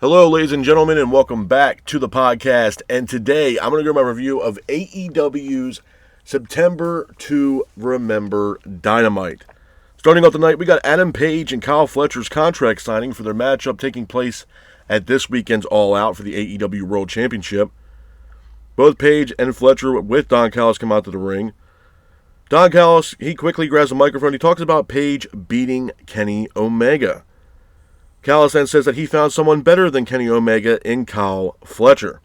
Hello, ladies and gentlemen, and welcome back to the podcast. And today, I'm going to do my review of AEW's September to Remember Dynamite. Starting off the night, we got Adam Page and Kyle Fletcher's contract signing for their matchup taking place at this weekend's All Out for the AEW World Championship. Both Page and Fletcher with Don Callis come out to the ring. Don Callis, he quickly grabs the microphone. He talks about Page beating Kenny Omega. Callis then says that he found someone better than Kenny Omega in Kyle Fletcher.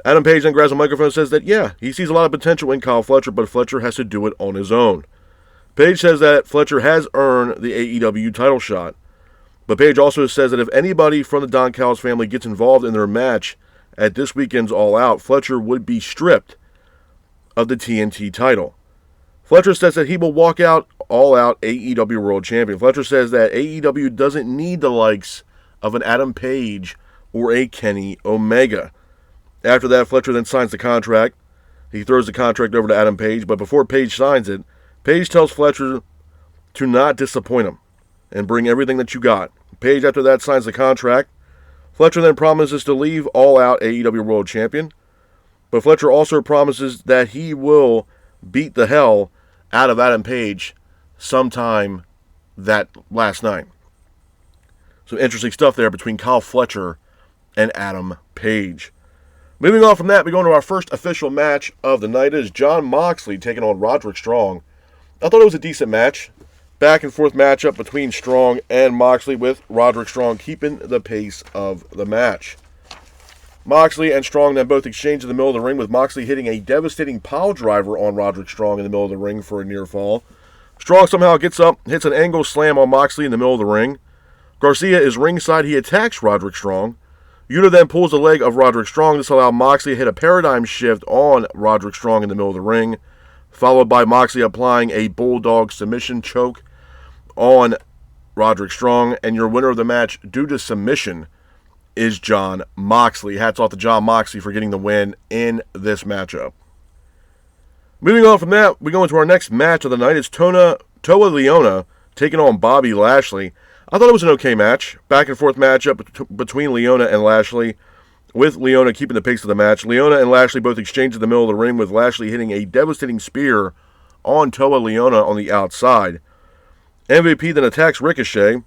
Adam Page then grabs the microphone and says that, he sees a lot of potential in Kyle Fletcher, but Fletcher has to do it on his own. Page says that Fletcher has earned the AEW title shot. But Page also says that if anybody from the Don Callis family gets involved in their match at this weekend's All Out, Fletcher would be stripped of the TNT title. Fletcher says that he will walk out All Out AEW World Champion. Fletcher says that AEW doesn't need the likes of an Adam Page or a Kenny Omega. After that, Fletcher then signs the contract. He throws the contract over to Adam Page, but before Page signs it, Page tells Fletcher to not disappoint him and bring everything that you got. Page, after that, signs the contract. Fletcher then promises to leave All Out AEW World Champion, but Fletcher also promises that he will beat the hell out of Adam Page sometime that last night. Some interesting stuff there between Kyle Fletcher and Adam Page. Moving on from that, we go into our first official match of the night. It is Jon Moxley taking on Roderick Strong. I thought it was a decent match. Back and forth matchup between Strong and Moxley, with Roderick Strong keeping the pace of the match. Moxley and Strong then both exchange in the middle of the ring, with Moxley hitting a devastating pile driver on Roderick Strong in the middle of the ring for a near fall. Strong somehow gets up, hits an angle slam on Moxley in the middle of the ring. Garcia is ringside. He attacks Roderick Strong. Yuta then pulls the leg of Roderick Strong. This allowed Moxley to hit a paradigm shift on Roderick Strong in the middle of the ring, followed by Moxley applying a bulldog submission choke on Roderick Strong. And your winner of the match due to submission is Jon Moxley. Hats off to Jon Moxley for getting the win in this matchup. Moving on from that, we go into our next match of the night. It's Toa Liona taking on Bobby Lashley. I thought it was an okay match. Back and forth matchup between Liona and Lashley, with Liona keeping the pace of the match. Liona and Lashley both exchange in the middle of the ring, with Lashley hitting a devastating spear on Toa Liona on the outside. MVP then attacks Ricochet,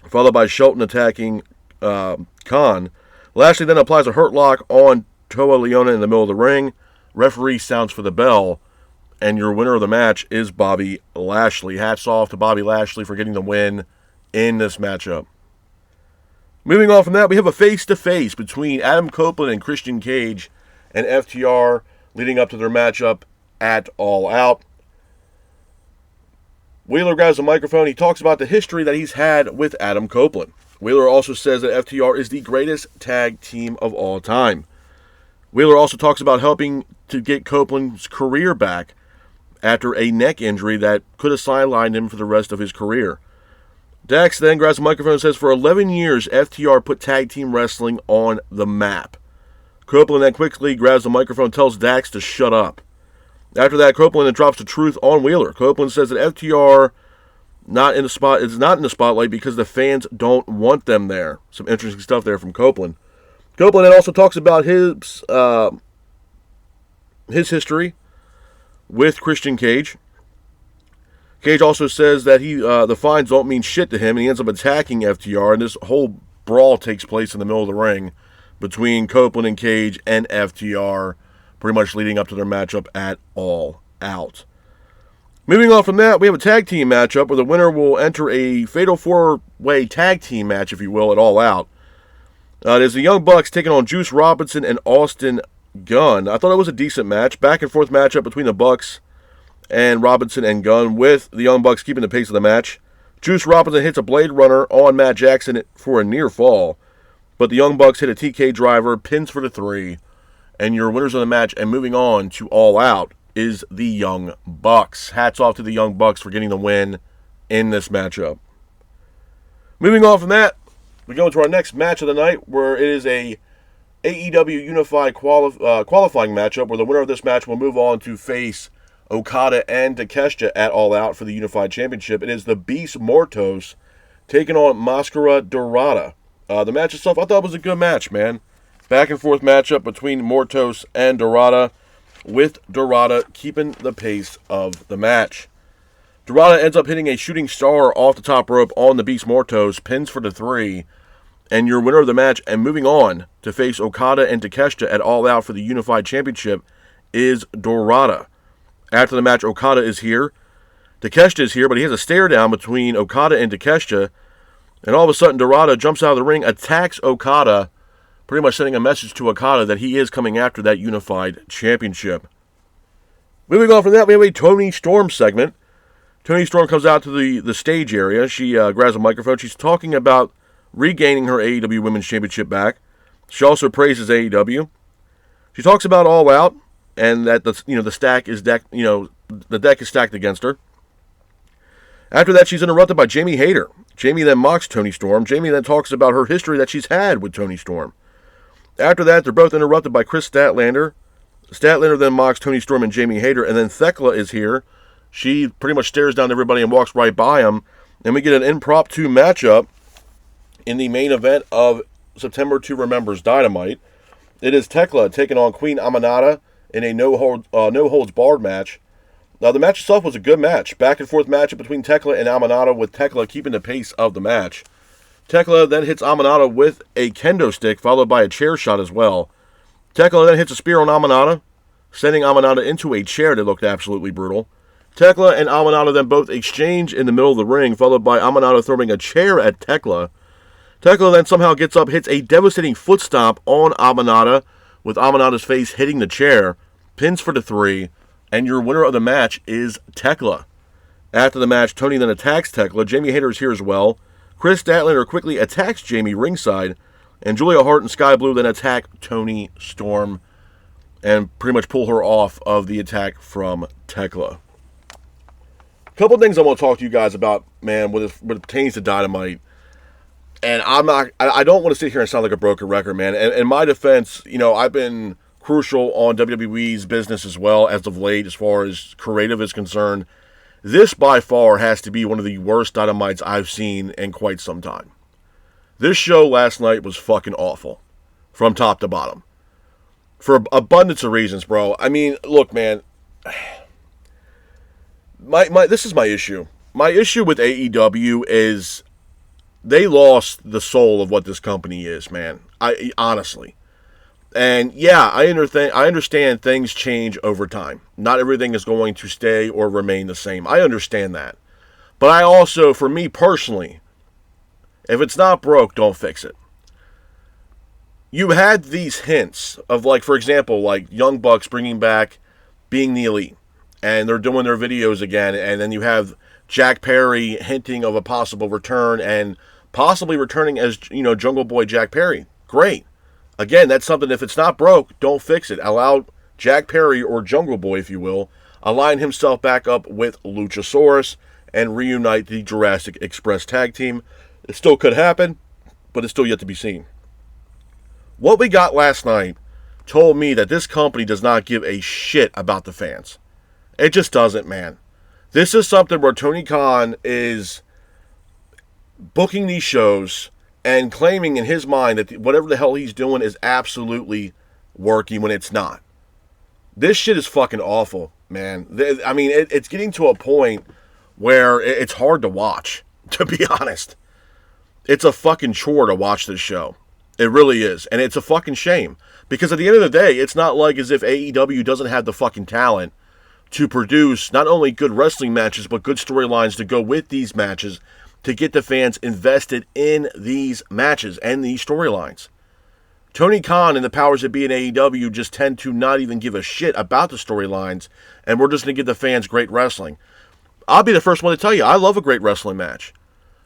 followed by Shelton attacking Khan. Lashley then applies a hurt lock on Toa Liona in the middle of the ring. Referee sounds for the bell, and your winner of the match is Bobby Lashley. Hats off to Bobby Lashley for getting the win in this matchup. Moving on from that, we have a face-to-face between Adam Copeland and Christian Cage and FTR leading up to their matchup at All Out. Wheeler grabs the microphone. He talks about the history that he's had with Adam Copeland. Wheeler also says that FTR is the greatest tag team of all time. Wheeler also talks about helping to get Copeland's career back after a neck injury that could have sidelined him for the rest of his career. Dax then grabs the microphone and says, for 11 years, FTR put tag team wrestling on the map. Copeland then quickly grabs the microphone and tells Dax to shut up. After that, Copeland then drops the truth on Wheeler. Copeland says that FTR is not in the spotlight because the fans don't want them there. Some interesting stuff there from Copeland. Copeland then also talks about his history with Christian Cage. Cage also says that the fines don't mean shit to him, and he ends up attacking FTR, and this whole brawl takes place in the middle of the ring between Copeland and Cage and FTR, pretty much leading up to their matchup at All Out. Moving on from that, we have a tag team matchup where the winner will enter a fatal four-way tag team match, if you will, at All Out. It is the Young Bucks taking on Juice Robinson and Austin Gunn. I thought it was a decent match. Back and forth matchup between the Bucks and Robinson and Gunn, with the Young Bucks keeping the pace of the match. Juice Robinson hits a Blade Runner on Matt Jackson for a near fall, but the Young Bucks hit a TK driver, pins for the 3, and your winners of the match and moving on to All Out is the Young Bucks. Hats off to the Young Bucks for getting the win in this matchup. Moving on from that, we go into our next match of the night, where it is a AEW Unified qualifying matchup, where the winner of this match will move on to face Okada and Takeshita at All Out for the Unified Championship. It is the Beast Mortos taking on Mascara Dorada. The match itself, I thought was a good match, man. Back and forth matchup between Mortos and Dorada, with Dorada keeping the pace of the match. Dorada ends up hitting a shooting star off the top rope on the Beast Mortos, pins for the 3, and your winner of the match and moving on to face Okada and Takeshita at All Out for the Unified Championship is Dorada. After the match, Okada is here. Takeshita is here, but he has a stare down between Okada and Takeshita, and all of a sudden Dorada jumps out of the ring, attacks Okada, pretty much sending a message to Okada that he is coming after that Unified Championship. Moving on from that, we have a Toni Storm segment. Toni Storm comes out to the stage area. She grabs a microphone. She's talking about regaining her AEW Women's Championship back. She also praises AEW. She talks about All Out and that the deck is stacked against her. After that, she's interrupted by Jamie Hayter. Jamie then mocks Toni Storm. Jamie then talks about her history that she's had with Toni Storm. After that, they're both interrupted by Chris Statlander. Statlander then mocks Toni Storm and Jamie Hayter, and then Thekla is here. She pretty much stares down everybody and walks right by them. And we get an impromptu matchup in the main event of September 2 Remembers Dynamite. It is Thekla taking on Queen Aminata in a no-holds-barred match. Now, the match itself was a good match. Back-and-forth matchup between Thekla and Aminata, with Thekla keeping the pace of the match. Thekla then hits Aminata with a kendo stick, followed by a chair shot as well. Thekla then hits a spear on Aminata, sending Aminata into a chair that looked absolutely brutal. Thekla and Aminata then both exchange in the middle of the ring, followed by Aminata throwing a chair at Thekla. Thekla then somehow gets up, hits a devastating foot stomp on Aminata, with Aminata's face hitting the chair, pins for the 3, and your winner of the match is Thekla. After the match, Toni then attacks Thekla. Jamie Hayter is here as well. Chris Statlander quickly attacks Jamie ringside, and Julia Hart and Sky Blue then attack Toni Storm and pretty much pull her off of the attack from Thekla. A couple things I want to talk to you guys about, man, when it pertains to Dynamite. And I don't want to sit here and sound like a broken record, man. And in my defense, I've been crucial on WWE's business as well as of late, as far as creative is concerned. This by far has to be one of the worst Dynamites I've seen in quite some time. This show last night was fucking awful, from top to bottom, for abundance of reasons, bro. I mean, look, man. This is my issue. My issue with AEW is they lost the soul of what this company is, man. Honestly. And yeah, I understand things change over time. Not everything is going to stay or remain the same. I understand that. But I also, for me personally, if it's not broke, don't fix it. You had these hints of, like, for example, like Young Bucks bringing back Being the Elite. And they're doing their videos again. And then you have Jack Perry hinting of a possible return and possibly returning as, Jungle Boy Jack Perry. Great. Again, that's something, if it's not broke, don't fix it. Allow Jack Perry, or Jungle Boy, if you will, align himself back up with Luchasaurus and reunite the Jurassic Express tag team. It still could happen, but it's still yet to be seen. What we got last night told me that this company does not give a shit about the fans. It just doesn't, man. This is something where Tony Khan is booking these shows and claiming in his mind that whatever the hell he's doing is absolutely working when it's not. This shit is fucking awful, man. I mean, it's getting to a point where it's hard to watch, to be honest. It's a fucking chore to watch this show. It really is. And it's a fucking shame. Because at the end of the day, it's not like as if AEW doesn't have the fucking talent to produce not only good wrestling matches, but good storylines to go with these matches to get the fans invested in these matches and these storylines. Tony Khan and the powers that be in AEW just tend to not even give a shit about the storylines, and we're just going to give the fans great wrestling. I'll be the first one to tell you, I love a great wrestling match.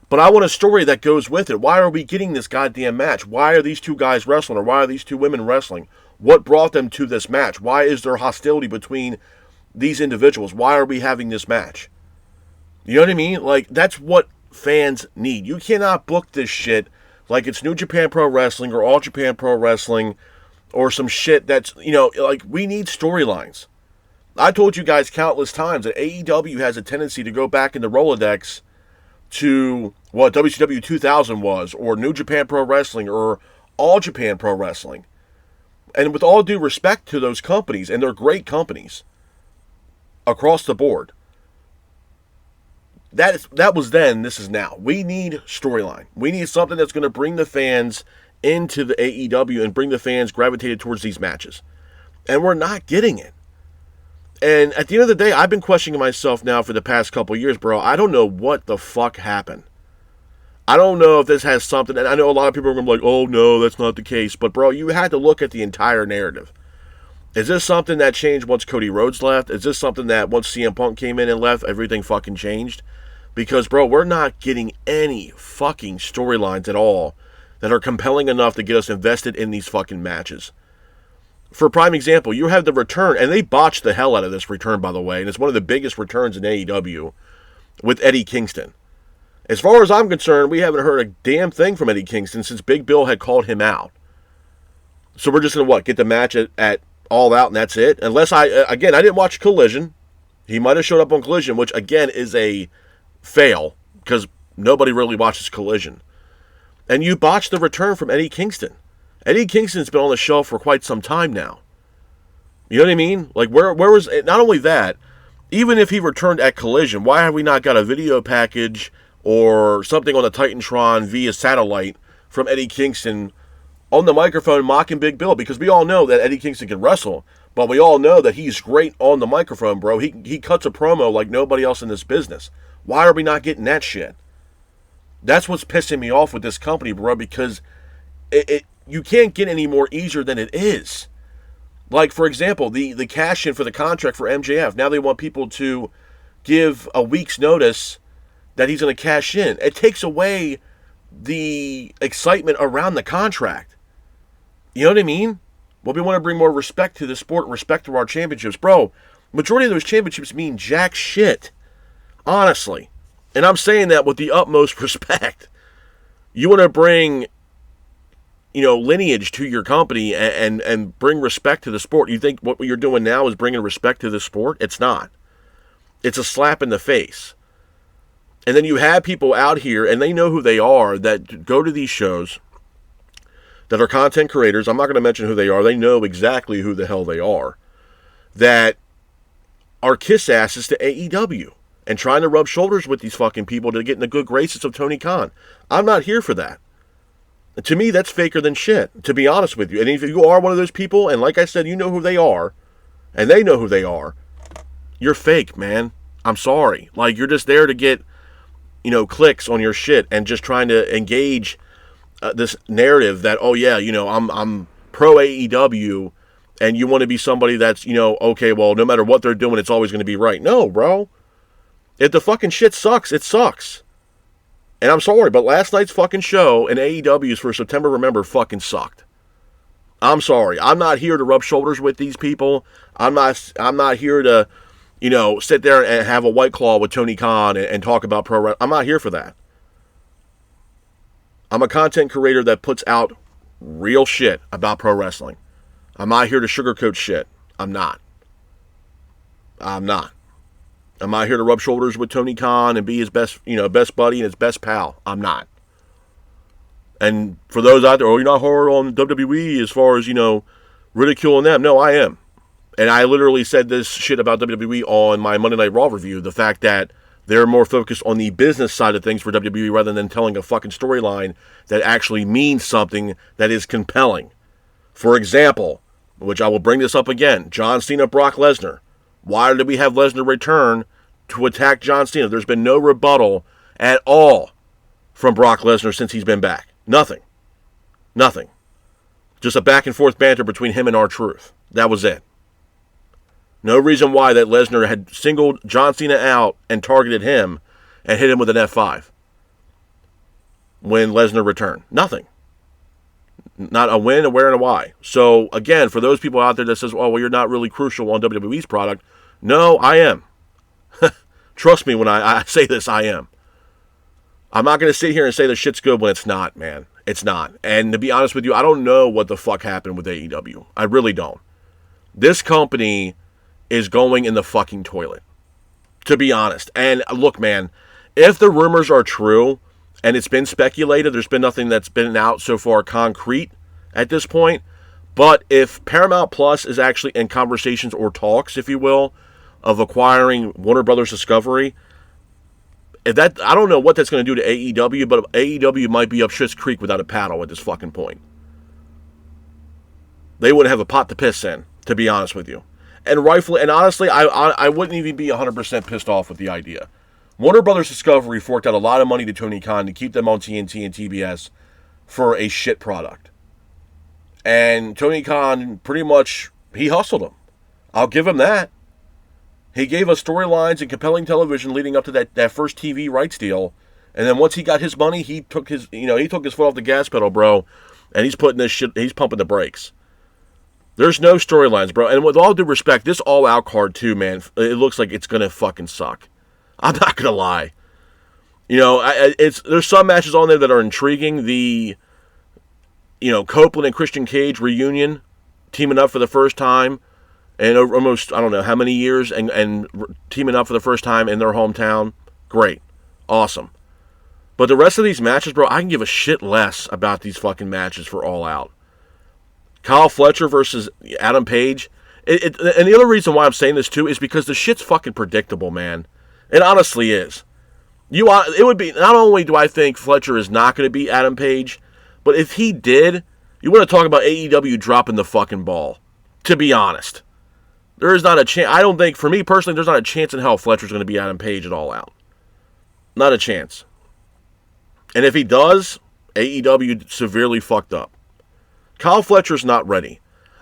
But I want a story that goes with it. Why are we getting this goddamn match? Why are these two guys wrestling, or why are these two women wrestling? What brought them to this match? Why is there hostility between these individuals? Why are we having this match? You know what I mean? Like, that's what fans need. You cannot book this shit like it's New Japan Pro Wrestling or All Japan Pro Wrestling or some shit that's, like, we need storylines. I told you guys countless times that AEW has a tendency to go back in the Rolodex to what WCW 2000 was, or New Japan Pro Wrestling, or All Japan Pro Wrestling. And with all due respect to those companies, and they're great companies across the board, that was then, this is now. We need storyline. We need something that's going to bring the fans into the AEW and bring the fans gravitated towards these matches. And we're not getting it. And at the end of the day, I've been questioning myself now for the past couple years, bro. I don't know what the fuck happened. I don't know if this has something, and I know a lot of people are going to be like, oh no, that's not the case. But bro, you had to look at the entire narrative. Is this something that changed once Cody Rhodes left? Is this something that once CM Punk came in and left, everything fucking changed? Because, bro, we're not getting any fucking storylines at all that are compelling enough to get us invested in these fucking matches. For a prime example, you have the return, and they botched the hell out of this return, by the way, and it's one of the biggest returns in AEW with Eddie Kingston. As far as I'm concerned, we haven't heard a damn thing from Eddie Kingston since Big Bill had called him out. So we're just going to, get the match at All Out, and that's it? Unless I didn't watch Collision. He might have showed up on Collision, which, again, is a fail, because nobody really watches Collision. And you botched the return from Eddie Kingston. Eddie Kingston's been on the shelf for quite some time now. You know what I mean? Like, where was it? Not only that, even if he returned at Collision, why have we not got a video package or something on the Titantron via satellite from Eddie Kingston on the microphone mocking Big Bill? Because we all know that Eddie Kingston can wrestle, but we all know that he's great on the microphone, bro. He cuts a promo like nobody else in this business. Why are we not getting that shit? That's what's pissing me off with this company, bro, because you can't get any more easier than it is. Like, for example, the cash-in for the contract for MJF. Now they want people to give a week's notice that he's going to cash in. It takes away the excitement around the contract. You know what I mean? Well, we want to bring more respect to the sport and respect to our championships. Bro, majority of those championships mean jack shit. Honestly. And I'm saying that with the utmost respect. You want to bring, lineage to your company and bring respect to the sport. You think what you're doing now is bringing respect to the sport? It's not. It's a slap in the face. And then you have people out here, and they know who they are, that go to these shows, that are content creators. I'm not going to mention who they are. They know exactly who the hell they are. That are kiss asses to AEW. And trying to rub shoulders with these fucking people to get in the good graces of Tony Khan. I'm not here for that. To me, that's faker than shit, to be honest with you. And if you are one of those people, and like I said, you know who they are, and they know who they are, you're fake, man. I'm sorry. Like, you're just there to get, clicks on your shit and just trying to engage this narrative that, oh yeah, I'm pro AEW, and you want to be somebody that's, okay, well, no matter what they're doing, it's always going to be right. No, bro. If the fucking shit sucks, it sucks. And I'm sorry, but last night's fucking show in AEW's for September Remember fucking sucked. I'm sorry. I'm not here to rub shoulders with these people. I'm not here to, sit there and have a White Claw with Tony Khan and talk about pro wrestling. I'm not here for that. I'm a content creator that puts out real shit about pro wrestling. I'm not here to sugarcoat shit. I'm not. I'm not here to rub shoulders with Tony Khan and be his best buddy and his best pal. I'm not. And for those out there, you're not hard on WWE as far as, ridiculing them. No, I am. And I literally said this shit about WWE on my Monday Night Raw review. The fact that they're more focused on the business side of things for WWE rather than telling a fucking storyline that actually means something that is compelling. For example, which I will bring this up again, John Cena, Brock Lesnar. Why did we have Lesnar return to attack John Cena? There's been no rebuttal at all from Brock Lesnar since he's been back. Nothing. Just a back and forth banter between him and R-Truth. That was it. No reason why that Lesnar had singled John Cena out and targeted him and hit him with an F5 when Lesnar returned. Nothing. Not a when, a where, and a why. So, again, for those people out there that says, oh, well, you're not really crucial on WWE's product. No, I am. Trust me when I say this, I am. I'm not going to sit here and say the shit's good when it's not, man. It's not. And to be honest with you, I don't know what the fuck happened with AEW. I really don't. This company is going in the fucking toilet, to be honest. And look, man, if the rumors are true, and it's been speculated, there's been nothing that's been out so far concrete at this point, but if Paramount Plus is actually in conversations or talks, if you will, of acquiring Warner Brothers Discovery, if that, I don't know what that's going to do to AEW, but AEW might be up Schitt's Creek without a paddle at this fucking point. They wouldn't have a pot to piss in, to be honest with you. And rightfully, and honestly, I wouldn't even be 100% pissed off with the idea. Warner Brothers Discovery forked out a lot of money to Tony Khan to keep them on TNT and TBS for a shit product. And Tony Khan pretty much, he hustled them. I'll give him that. He gave us storylines and compelling television leading up to that first TV rights deal. And then once he got his money, he took his foot off the gas pedal, bro. And he's pumping the brakes. There's no storylines, bro. And with all due respect, this all-out card too, man, it looks like it's going to fucking suck. I'm not going to lie. There's some matches on there that are intriguing. The, Copeland and Christian Cage reunion, teaming up for the first time in almost, I don't know how many years, and teaming up for the first time in their hometown. Great. Awesome. But the rest of these matches, bro, I can give a shit less about these fucking matches for All Out. Kyle Fletcher versus Adam Page. And the other reason why I'm saying this, too, is because the shit's fucking predictable, man. It honestly is. It would be, not only do I think Fletcher is not going to beat Adam Page, but if he did, you want to talk about AEW dropping the fucking ball. To be honest. There is not a chance. I don't think, for me personally, there's not a chance in hell Fletcher's going to beat Adam Page at All Out. Not a chance. And if he does, AEW severely fucked up. Kyle Fletcher's not ready.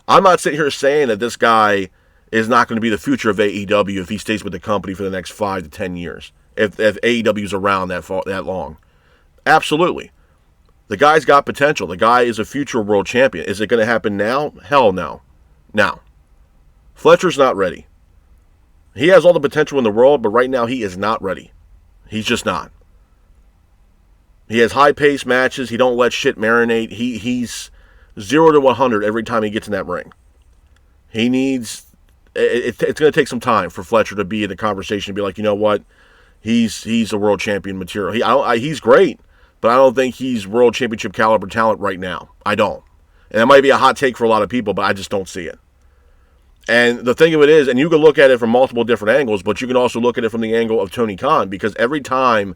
I'm not sitting here saying that this guy is not going to be the future of AEW if he stays with the company for the next 5 to 10 years. If AEW's around that long. Absolutely. The guy's got potential. The guy is a future world champion. Is it going to happen now? Hell no. Now, Fletcher's not ready. He has all the potential in the world, but right now he is not ready. He's just not. He has high-paced matches. He don't let shit marinate. He's 0 to 100 every time he gets in that ring. He needs... It's going to take some time for Fletcher to be in the conversation and be like, you know what? He's a world champion material. He's great, but I don't think he's world championship caliber talent right now. I don't. And that might be a hot take for a lot of people, but I just don't see it. And the thing of it is, and you can look at it from multiple different angles, but you can also look at it from the angle of Tony Khan, because every time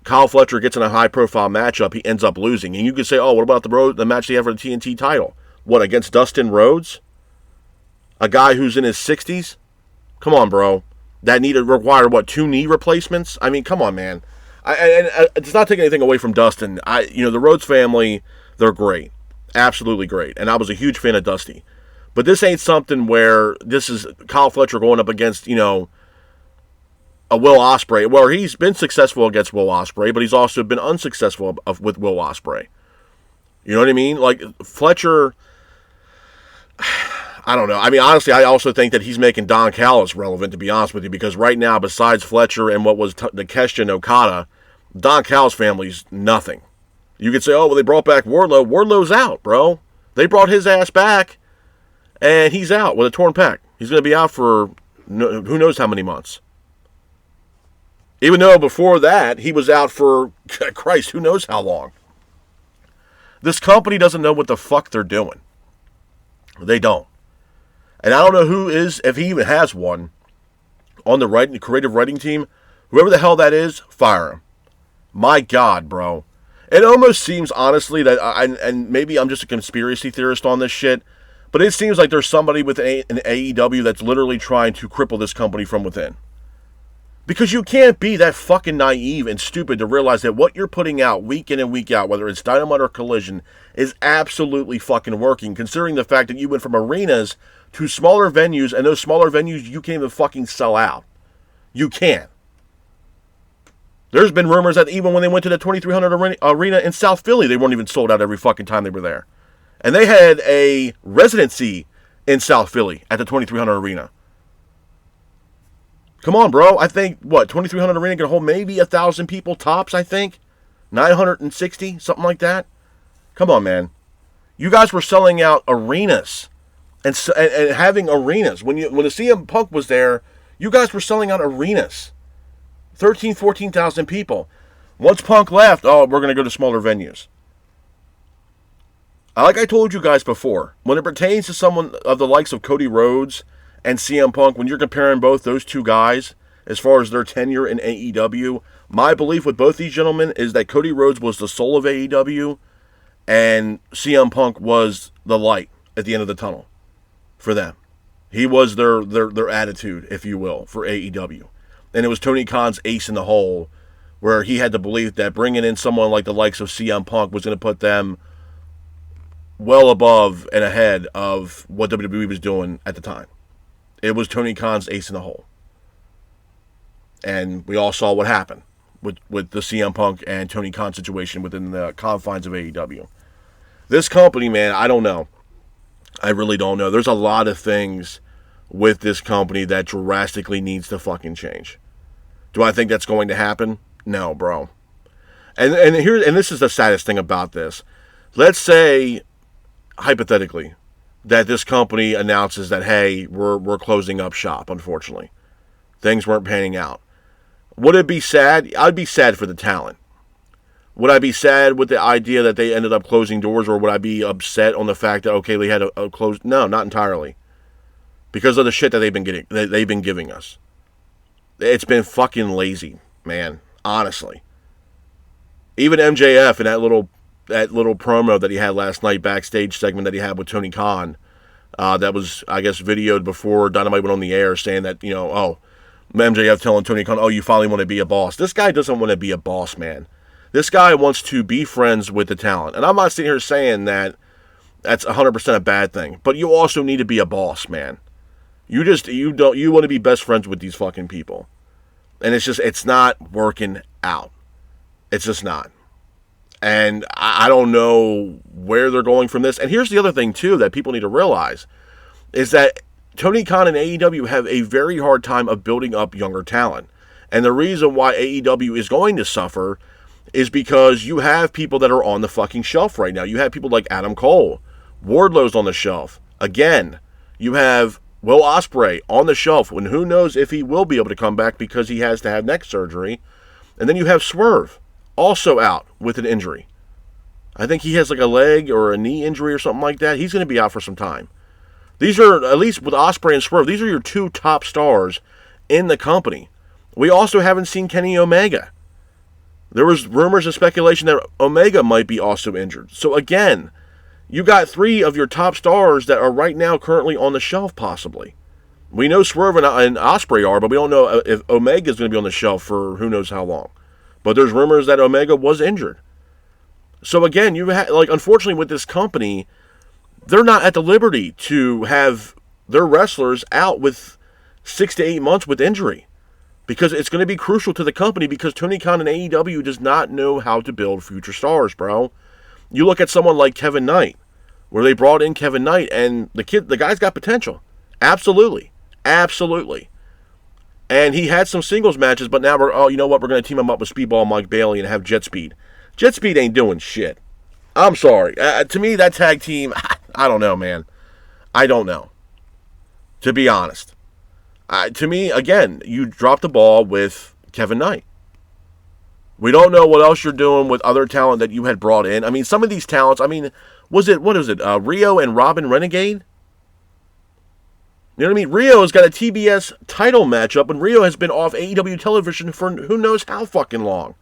Kyle Fletcher gets in a high-profile matchup, he ends up losing. And you could say, oh, what about the match they have for the TNT title? What, against Dustin Rhodes? A guy who's in his 60s? Come on, bro. That required, 2 knee replacements? I mean, come on, man. And it's not taking anything away from Dustin. The Rhodes family, they're great. Absolutely great. And I was a huge fan of Dusty. But this ain't something where this is Kyle Fletcher going up against, a Will Ospreay. Well, he's been successful against Will Ospreay, but he's also been unsuccessful with Will Ospreay. You know what I mean? Like, Fletcher... I don't know. I mean, honestly, I also think that he's making Don Callis relevant, to be honest with you, because right now, besides Fletcher and what was the Kesha Okada, Don Callis family's nothing. You could say, oh, well, they brought back Wardlow. Wardlow's out, bro. They brought his ass back, and he's out with a torn pec. He's going to be out for who knows how many months. Even though before that, he was out for, Christ, who knows how long. This company doesn't know what the fuck they're doing. They don't. And I don't know who is, if he even has one, on the creative writing team. Whoever the hell that is, fire him. My God, bro. It almost seems, honestly, that, and maybe I'm just a conspiracy theorist on this shit, but it seems like there's somebody with an AEW that's literally trying to cripple this company from within. Because you can't be that fucking naive and stupid to realize that what you're putting out week in and week out, whether it's Dynamite or Collision, is absolutely fucking working, considering the fact that you went from arenas to smaller venues, and those smaller venues you can't even fucking sell out. You can't. There's been rumors that even when they went to the 2300 arena in South Philly, they weren't even sold out every fucking time they were there. And they had a residency in South Philly at the 2300 arena. Come on, bro. I think, 2300 arena can hold maybe 1,000 people tops, I think. 960, something like that. Come on, man. You guys were selling out arenas and having arenas. When the CM Punk was there, you guys were selling out arenas. 14,000 people. Once Punk left, we're going to go to smaller venues. Like I told you guys before, when it pertains to someone of the likes of Cody Rhodes and CM Punk, when you're comparing both those two guys, as far as their tenure in AEW, my belief with both these gentlemen is that Cody Rhodes was the soul of AEW, and CM Punk was the light at the end of the tunnel for them. He was their attitude, if you will, for AEW. And it was Tony Khan's ace in the hole, where he had the belief that bringing in someone like the likes of CM Punk was going to put them well above and ahead of what WWE was doing at the time. It was Tony Khan's ace in the hole. And we all saw what happened with the CM Punk and Tony Khan situation within the confines of AEW. This company, man, I don't know. I really don't know. There's a lot of things with this company that drastically needs to fucking change. Do I think that's going to happen? No, bro. And this is the saddest thing about this. Let's say, hypothetically, that this company announces that, hey, we're closing up shop, unfortunately. Things weren't panning out. Would it be sad? I'd be sad for the talent. Would I be sad with the idea that they ended up closing doors, or would I be upset on the fact that, okay, they had a close? No, not entirely. Because of the shit that they've been giving us. It's been fucking lazy, man. Honestly. Even MJF in that little promo that he had last night, backstage segment that he had with Tony Khan, that was, I guess, videoed before Dynamite went on the air, saying that, MJF telling Tony Khan, you finally want to be a boss. This guy doesn't want to be a boss, man. This guy wants to be friends with the talent. And I'm not sitting here saying that that's 100% a bad thing. But you also need to be a boss, man. You want to be best friends with these fucking people. And it's not working out. It's just not. And I don't know where they're going from this. And here's the other thing, too, that people need to realize, is that Tony Khan and AEW have a very hard time of building up younger talent. And the reason why AEW is going to suffer is because you have people that are on the fucking shelf right now. You have people like Adam Cole. Wardlow's on the shelf. Again, you have Will Ospreay on the shelf, when who knows if he will be able to come back because he has to have neck surgery. And then you have Swerve, also out with an injury. I think he has like a leg or a knee injury or something like that. He's going to be out for some time. These are, at least with Ospreay and Swerve, these are your two top stars in the company. We also haven't seen Kenny Omega. There was rumors and speculation that Omega might be also injured. So again, you got three of your top stars that are right now currently on the shelf, possibly. We know Swerve and Ospreay are, but we don't know if Omega is going to be on the shelf for who knows how long. But there's rumors that Omega was injured. So again, unfortunately with this company, they're not at the liberty to have their wrestlers out with 6 to 8 months with injury. Because it's going to be crucial to the company, because Tony Khan and AEW does not know how to build future stars, bro. You look at someone like Kevin Knight, where they brought in Kevin Knight, and the guy's got potential. Absolutely. Absolutely. And he had some singles matches, but now we're going to team him up with Speedball Mike Bailey and have Jet Speed. Jet Speed ain't doing shit. I'm sorry. To me, that tag team, I don't know, man. I don't know. To be honest. To me, again, you dropped the ball with Kevin Knight. We don't know what else you're doing with other talent that you had brought in. I mean, some of these talents, what is it, Rio and Robin Renegade? You know what I mean? Rio has got a TBS title matchup, and Rio has been off AEW television for who knows how fucking long.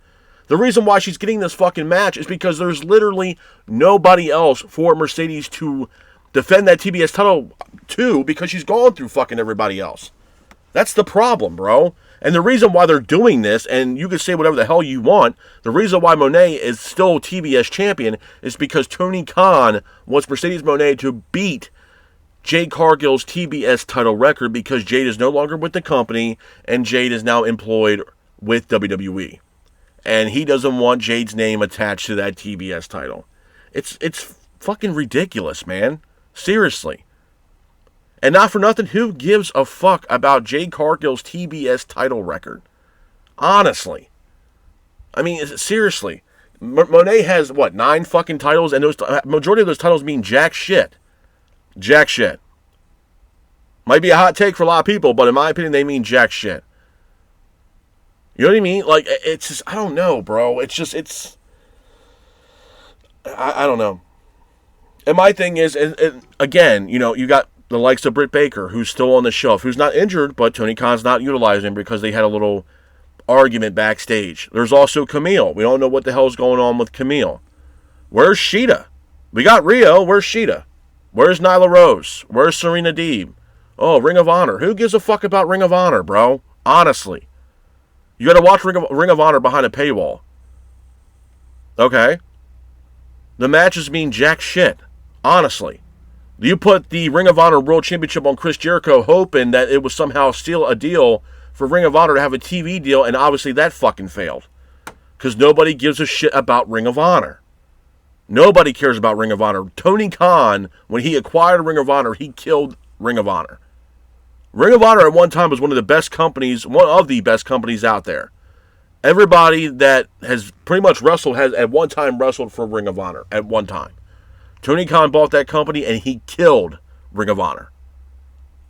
The reason why she's getting this fucking match is because there's literally nobody else for Mercedes to defend that TBS title to, because she's gone through fucking everybody else. That's the problem, bro. And the reason why they're doing this, and you can say whatever the hell you want, the reason why Monet is still TBS champion is because Tony Khan wants Mercedes Moné to beat Jade Cargill's TBS title record, because Jade is no longer with the company, and Jade is now employed with WWE. And he doesn't want Jade's name attached to that TBS title. It's fucking ridiculous, man. Seriously. And not for nothing, who gives a fuck about Jade Cargill's TBS title record? Honestly. Seriously. Monet has, 9 fucking titles? And those majority of those titles mean jack shit. Jack shit. Might be a hot take for a lot of people, but in my opinion, they mean jack shit. You know what I mean? Like, it's just, I don't know, bro. I don't know. And my thing is, and again, you got the likes of Britt Baker, who's still on the shelf, who's not injured, but Tony Khan's not utilizing him because they had a little argument backstage. There's also Camille. We don't know what the hell's going on with Camille. Where's Sheeta? We got Rio. Where's Sheeta? Where's Nyla Rose? Where's Serena Deeb? Oh, Ring of Honor. Who gives a fuck about Ring of Honor, bro? Honestly. You got to watch Ring of Honor behind a paywall. Okay? The matches mean jack shit. Honestly. You put the Ring of Honor World Championship on Chris Jericho hoping that it was somehow still a deal for Ring of Honor to have a TV deal, and obviously that fucking failed. Because nobody gives a shit about Ring of Honor. Nobody cares about Ring of Honor. Tony Khan, when he acquired Ring of Honor, he killed Ring of Honor. Ring of Honor at one time was one of the best companies out there. Everybody that has pretty much wrestled has at one time wrestled for Ring of Honor at one time. Tony Khan bought that company and he killed Ring of Honor.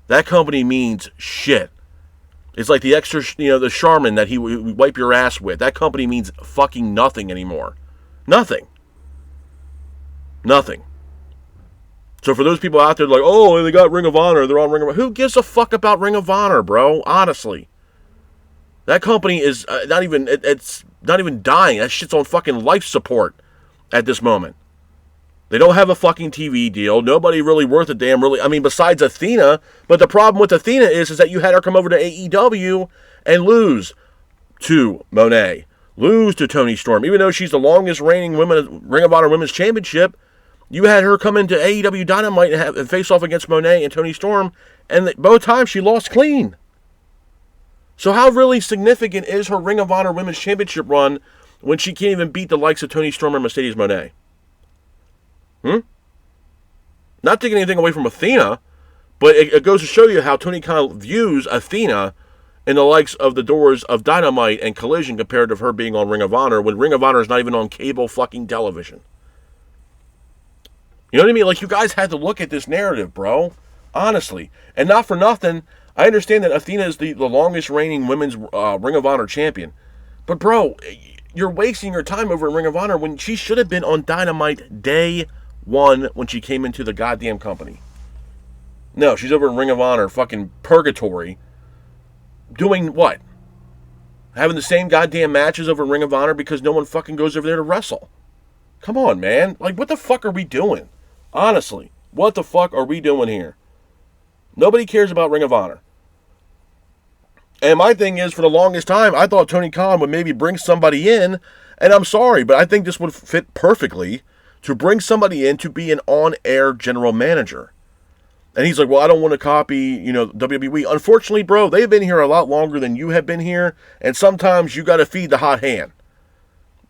That company means shit. It's like the extra, the Charmin that he wipe your ass with. That company means fucking nothing anymore. Nothing. Nothing. So for those people out there like, oh, they got Ring of Honor, they're on Ring of Honor. Who gives a fuck about Ring of Honor, bro? Honestly. That company is it's not even dying. That shit's on fucking life support at this moment. They don't have a fucking TV deal. Nobody really worth a damn, really. I mean, besides Athena. But the problem with Athena is that you had her come over to AEW and lose to Monet. Lose to Toni Storm. Even though she's the longest reigning Ring of Honor Women's Championship, you had her come into AEW Dynamite and face off against Monet and Toni Storm. And both times she lost clean. So how really significant is her Ring of Honor Women's Championship run when she can't even beat the likes of Toni Storm and Mercedes Moné? Not taking anything away from Athena, but it goes to show you how Tony Khan views Athena in the likes of the doors of Dynamite and Collision compared to her being on Ring of Honor when Ring of Honor is not even on cable fucking television. You know what I mean? Like, you guys had to look at this narrative, bro. Honestly. And not for nothing, I understand that Athena is the longest reigning women's Ring of Honor champion. But, bro, you're wasting your time over in Ring of Honor when she should have been on Dynamite day one when she came into the goddamn company. No, she's over in Ring of Honor, fucking purgatory. Doing what? Having the same goddamn matches over in Ring of Honor because no one fucking goes over there to wrestle. Come on, man. Like, what the fuck are we doing? Honestly, what the fuck are we doing here? Nobody cares about Ring of Honor. And my thing is, for the longest time, I thought Tony Khan would maybe bring somebody in, and I'm sorry, but I think this would fit perfectly to bring somebody in to be an on-air general manager. And he's like, well, I don't want to copy, WWE. Unfortunately, bro, they've been here a lot longer than you have been here, and sometimes you got to feed the hot hand.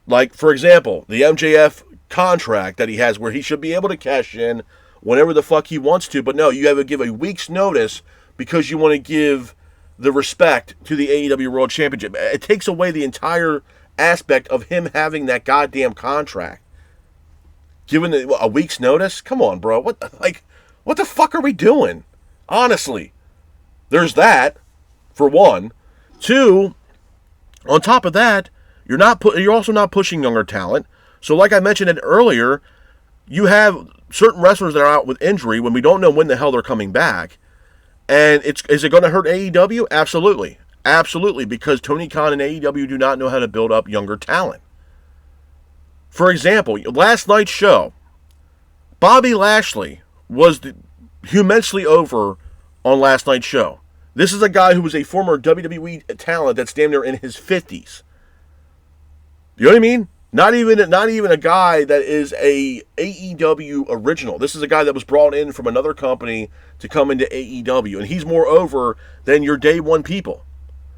Like, for example, the MJF contract that he has where he should be able to cash in whenever the fuck he wants to, but no, you have to give a week's notice because you want to give the respect to the AEW World Championship. It takes away the entire aspect of him having that goddamn contract. Given a week's notice? Come on, bro. What the fuck are we doing? Honestly. There's that, for one. Two, on top of that, you're also not pushing younger talent. So like I mentioned it earlier, you have certain wrestlers that are out with injury when we don't know when the hell they're coming back. And is it going to hurt AEW? Absolutely. Absolutely, because Tony Khan and AEW do not know how to build up younger talent. For example, last night's show, Bobby Lashley was immensely over on last night's show. This is a guy who was a former WWE talent that's damn near in his 50s. You know what I mean? Not even a guy that is a AEW original. This is a guy that was brought in from another company to come into AEW, and he's more over than your day one people.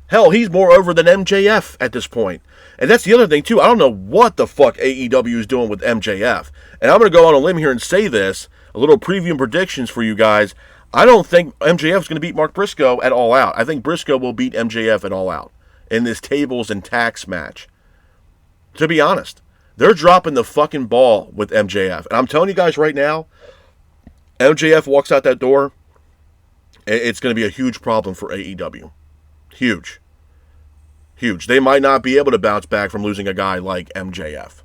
Hell, he's more over than MJF at this point. And that's the other thing, too. I don't know what the fuck AEW is doing with MJF. And I'm going to go on a limb here and say this, a little preview and predictions for you guys. I don't think MJF is going to beat Mark Briscoe at All Out. I think Briscoe will beat MJF at All Out in this tables and tax match. To be honest, they're dropping the fucking ball with MJF. And I'm telling you guys right now, MJF walks out that door, it's going to be a huge problem for AEW. Huge. Huge. They might not be able to bounce back from losing a guy like MJF.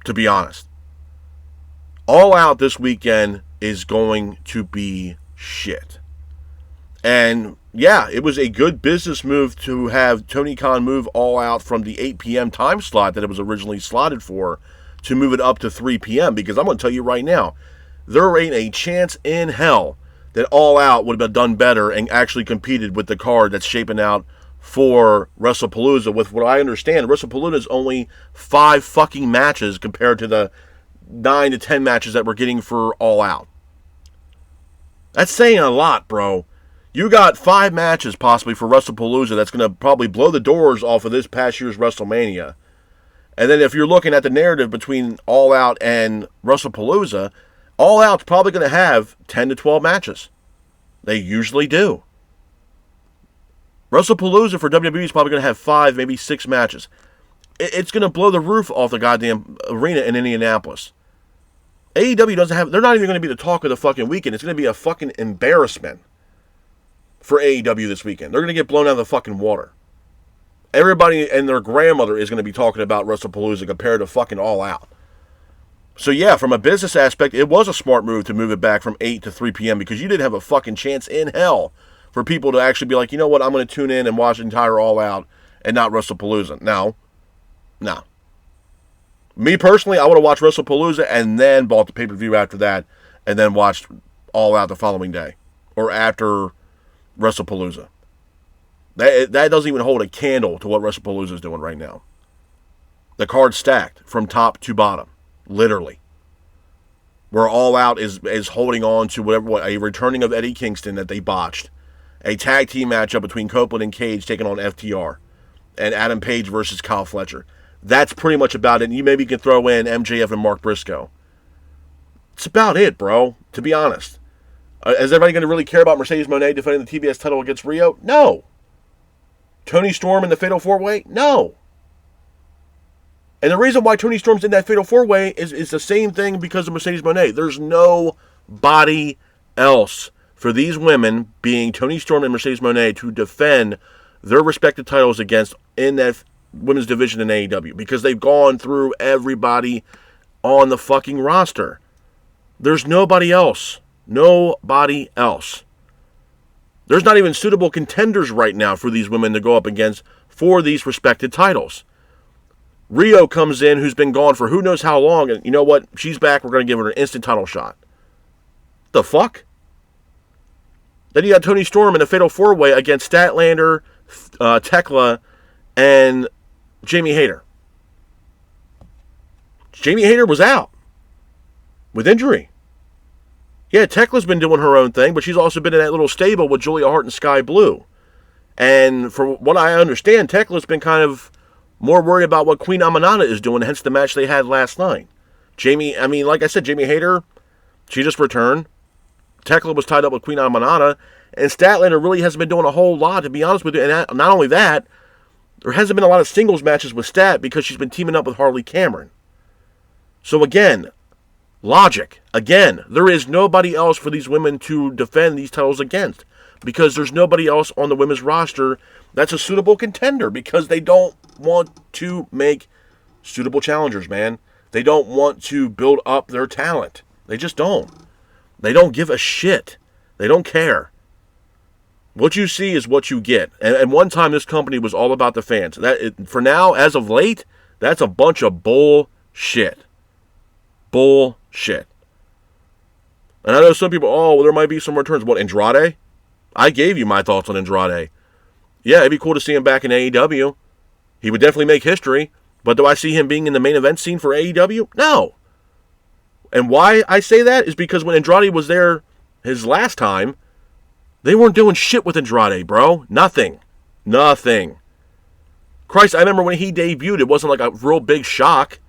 To be honest. All Out this weekend is going to be shit. And yeah, it was a good business move to have Tony Khan move All Out from the 8 p.m. time slot that it was originally slotted for to move it up to 3 p.m. Because I'm going to tell you right now, there ain't a chance in hell that All Out would have been done better and actually competed with the card that's shaping out for WrestlePalooza. With what I understand, WrestlePalooza is only 5 fucking matches compared to the 9 to 10 matches that we're getting for All Out. That's saying a lot, bro. You got 5 matches possibly for WrestlePalooza that's going to probably blow the doors off of this past year's WrestleMania. And then if you're looking at the narrative between All Out and WrestlePalooza, All Out's probably going to have 10 to 12 matches. They usually do. WrestlePalooza for WWE is probably going to have 5, maybe 6 matches. It's going to blow the roof off the goddamn arena in Indianapolis. AEW doesn't have... They're not even going to be the talk of the fucking weekend. It's going to be a fucking embarrassment for AEW this weekend. They're going to get blown out of the fucking water. Everybody and their grandmother is going to be talking about WrestlePalooza compared to fucking All Out. So yeah, from a business aspect, it was a smart move to move it back from 8 to 3 p.m. because you didn't have a fucking chance in hell for people to actually be like, you know what, I'm going to tune in and watch the entire All Out and not WrestlePalooza. No. Me personally, I would have watched WrestlePalooza and then bought the pay-per-view after that and then watched All Out the following day or after WrestlePalooza. That doesn't even hold a candle to what WrestlePalooza is doing right now. The card's stacked from top to bottom, literally. Where All Out is holding on to a returning of Eddie Kingston that they botched, a tag team matchup between Copeland and Cage taking on FTR, and Adam Page versus Kyle Fletcher. That's pretty much about it. And you maybe can throw in MJF and Mark Briscoe. It's about it, bro, to be honest. Is everybody going to really care about Mercedes Moné defending the TBS title against Rio? No. Tony Storm in the Fatal 4-Way? No. And the reason why Tony Storm's in that Fatal 4-Way is the same thing because of Mercedes Moné. There's nobody else for these women, being Tony Storm and Mercedes Moné, to defend their respective titles against in that women's division in AEW, because they've gone through everybody on the fucking roster. There's nobody else. Nobody else. There's not even suitable contenders right now for these women to go up against for these respected titles. Rio comes in, who's been gone for who knows how long, and you know what? She's back. We're going to give her an instant title shot. The fuck? Then you got Tony Storm in a Fatal 4-Way against Statlander, Tekla, and Jamie Hayter. Jamie Hayter was out with injury. Yeah, Tekla's been doing her own thing, but she's also been in that little stable with Julia Hart and Sky Blue. And from what I understand, Tekla's been kind of more worried about what Queen Amanada is doing, hence the match they had last night. Like I said, Jamie Hayter, she just returned. Tekla was tied up with Queen Amanada, and Statlander really hasn't been doing a whole lot, to be honest with you. And not only that, there hasn't been a lot of singles matches with Stat because she's been teaming up with Harley Cameron. So again, logic. Again, there is nobody else for these women to defend these titles against, because there's nobody else on the women's roster that's a suitable contender, because they don't want to make suitable challengers, man. They don't want to build up their talent. They just don't. They don't give a shit. They don't care. What you see is what you get. And one time this company was all about the fans. For now, as of late, that's a bunch of bullshit. Bullshit. And I know some people, there might be some returns. What, Andrade? I gave you my thoughts on Andrade. Yeah, it'd be cool to see him back in AEW. He would definitely make history. But do I see him being in the main event scene for AEW? No. And why I say that is because when Andrade was there his last time, they weren't doing shit with Andrade, bro. Nothing. Christ, I remember when he debuted, it wasn't like a real big shock.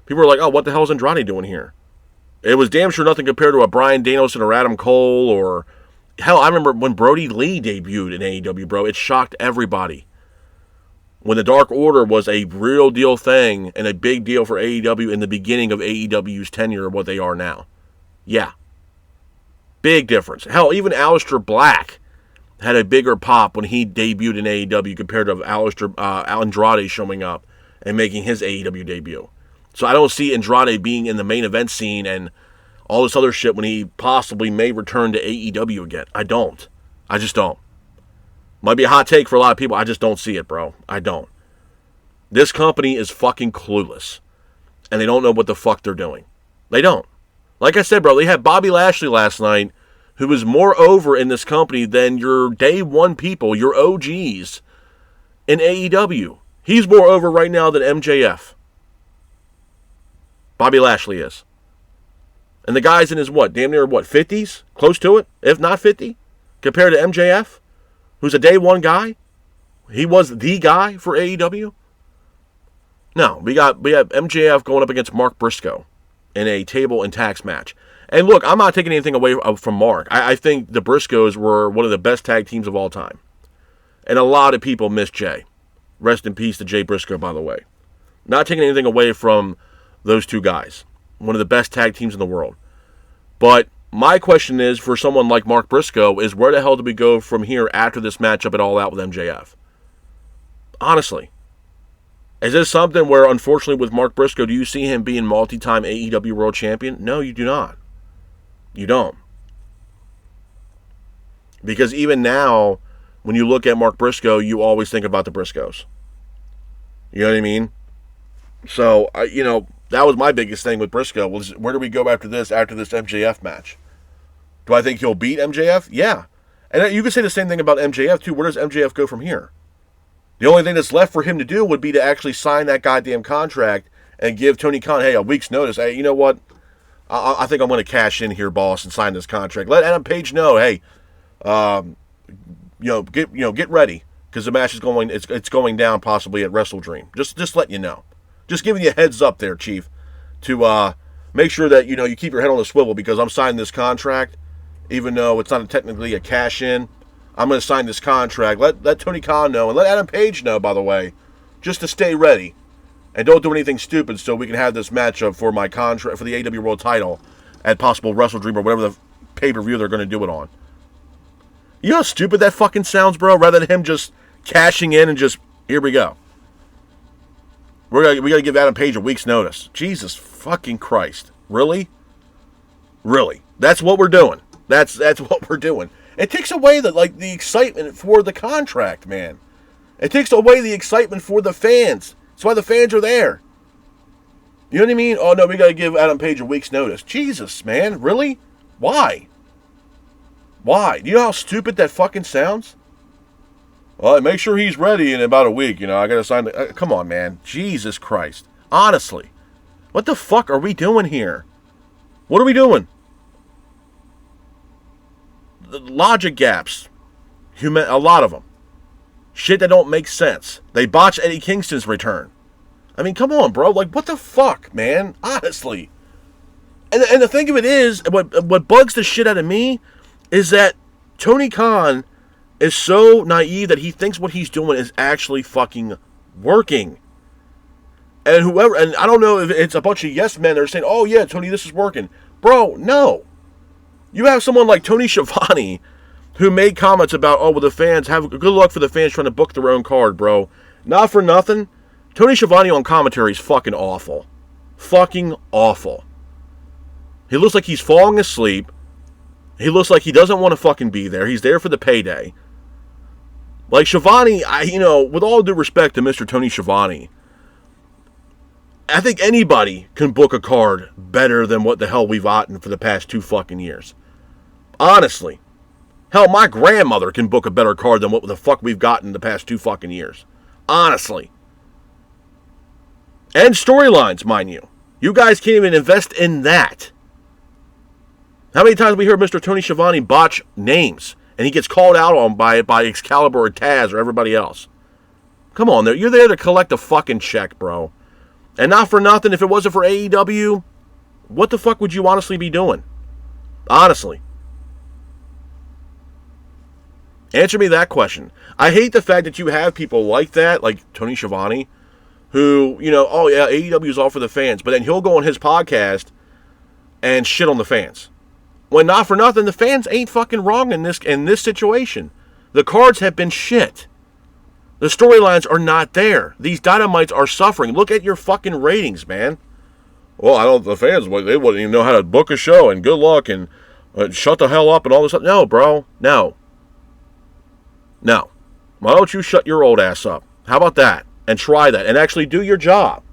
People were like, oh, what the hell is Andrade doing here? It was damn sure nothing compared to a Bryan Danielson or Adam Cole or... Hell, I remember when Brody Lee debuted in AEW, bro. It shocked everybody. When the Dark Order was a real deal thing and a big deal for AEW in the beginning of AEW's tenure of what they are now. Yeah. Big difference. Hell, even Aleister Black had a bigger pop when he debuted in AEW compared to Andrade showing up and making his AEW debut. So I don't see Andrade being in the main event scene and all this other shit when he possibly may return to AEW again. I don't. I just don't. Might be a hot take for a lot of people. I just don't see it, bro. I don't. This company is fucking clueless. And they don't know what the fuck they're doing. They don't. Like I said, bro, they had Bobby Lashley last night, who was more over in this company than your day one people, your OGs in AEW. He's more over right now than MJF. Bobby Lashley is. And the guy's in his damn near 50s? Close to it, if not 50? Compared to MJF, who's a day one guy? He was the guy for AEW? No, we have MJF going up against Mark Briscoe in a table and tax match. And look, I'm not taking anything away from Mark. I think the Briscoes were one of the best tag teams of all time. And a lot of people miss Jay. Rest in peace to Jay Briscoe, by the way. Not taking anything away from those two guys. One of the best tag teams in the world. But my question is, for someone like Mark Briscoe, is where the hell do we go from here after this matchup at All Out with MJF? Honestly. Is this something where, unfortunately, with Mark Briscoe, do you see him being multi-time AEW World Champion? No, you do not. You don't. Because even now, when you look at Mark Briscoe, you always think about the Briscoes. You know what I mean? So, that was my biggest thing with Briscoe, was where do we go after this MJF match? Do I think he'll beat MJF? Yeah. And you can say the same thing about MJF, too. Where does MJF go from here? The only thing that's left for him to do would be to actually sign that goddamn contract and give Tony Khan, hey, a week's notice. Hey, you know what? I think I'm going to cash in here, boss, and sign this contract. Let Adam Page know, hey, get ready, because the match is going down possibly at Wrestle Dream. Just letting you know. Just giving you a heads up there, Chief, to make sure that you keep your head on the swivel, because I'm signing this contract, even though it's not technically a cash in. I'm going to sign this contract. Let Tony Khan know, and let Adam Page know, by the way, just to stay ready. And don't do anything stupid so we can have this matchup for my contract, for the AEW World title at possible Wrestle Dream or whatever the pay-per-view they're going to do it on. You know how stupid that fucking sounds, bro? Rather than him just cashing in and just, here we go. We got to give Adam Page a week's notice. Jesus fucking Christ. Really? Really? That's what we're doing. That's what we're doing. It takes away the excitement for the contract, man. It takes away the excitement for the fans. That's why the fans are there. You know what I mean? Oh, no, we got to give Adam Page a week's notice. Jesus, man. Really? Why? Why? Do you know how stupid that fucking sounds? Well, make sure he's ready in about a week. I got to sign the... come on, man. Jesus Christ. Honestly. What the fuck are we doing here? What are we doing? The logic gaps. A lot of them. Shit that don't make sense. They botched Eddie Kingston's return. I mean, come on, bro. What the fuck, man? Honestly. And the thing of it is, what bugs the shit out of me is that Tony Khan is so naive that he thinks what he's doing is actually fucking working. And I don't know if it's a bunch of yes men that are saying, oh yeah, Tony, this is working. Bro, no. You have someone like Tony Schiavone who made comments about, oh, well, the fans, good luck for the fans trying to book their own card, bro. Not for nothing. Tony Schiavone on commentary is fucking awful. Fucking awful. He looks like he's falling asleep. He looks like he doesn't want to fucking be there. He's there for the payday. Like Schiavone, with all due respect to Mr. Tony Schiavone, I think anybody can book a card better than what the hell we've gotten for the past 2 fucking years. Honestly. Hell, my grandmother can book a better card than what the fuck we've gotten the past 2 fucking years. Honestly. And storylines, mind you. You guys can't even invest in that. How many times have we heard Mr. Tony Schiavone botch names, and he gets called out on by Excalibur or Taz or everybody else? Come on, you're there to collect a fucking check, bro. And not for nothing, if it wasn't for AEW, what the fuck would you honestly be doing? Honestly. Answer me that question. I hate the fact that you have people like that, like Tony Schiavone, who, oh yeah, AEW is all for the fans, but then he'll go on his podcast and shit on the fans. When not for nothing, the fans ain't fucking wrong in this situation. The cards have been shit. The storylines are not there. These Dynamites are suffering. Look at your fucking ratings, man. Well, the fans, they wouldn't even know how to book a show, and good luck, and shut the hell up, and all this stuff. No, bro. No. Why don't you shut your old ass up? How about that? And try that, and actually do your job.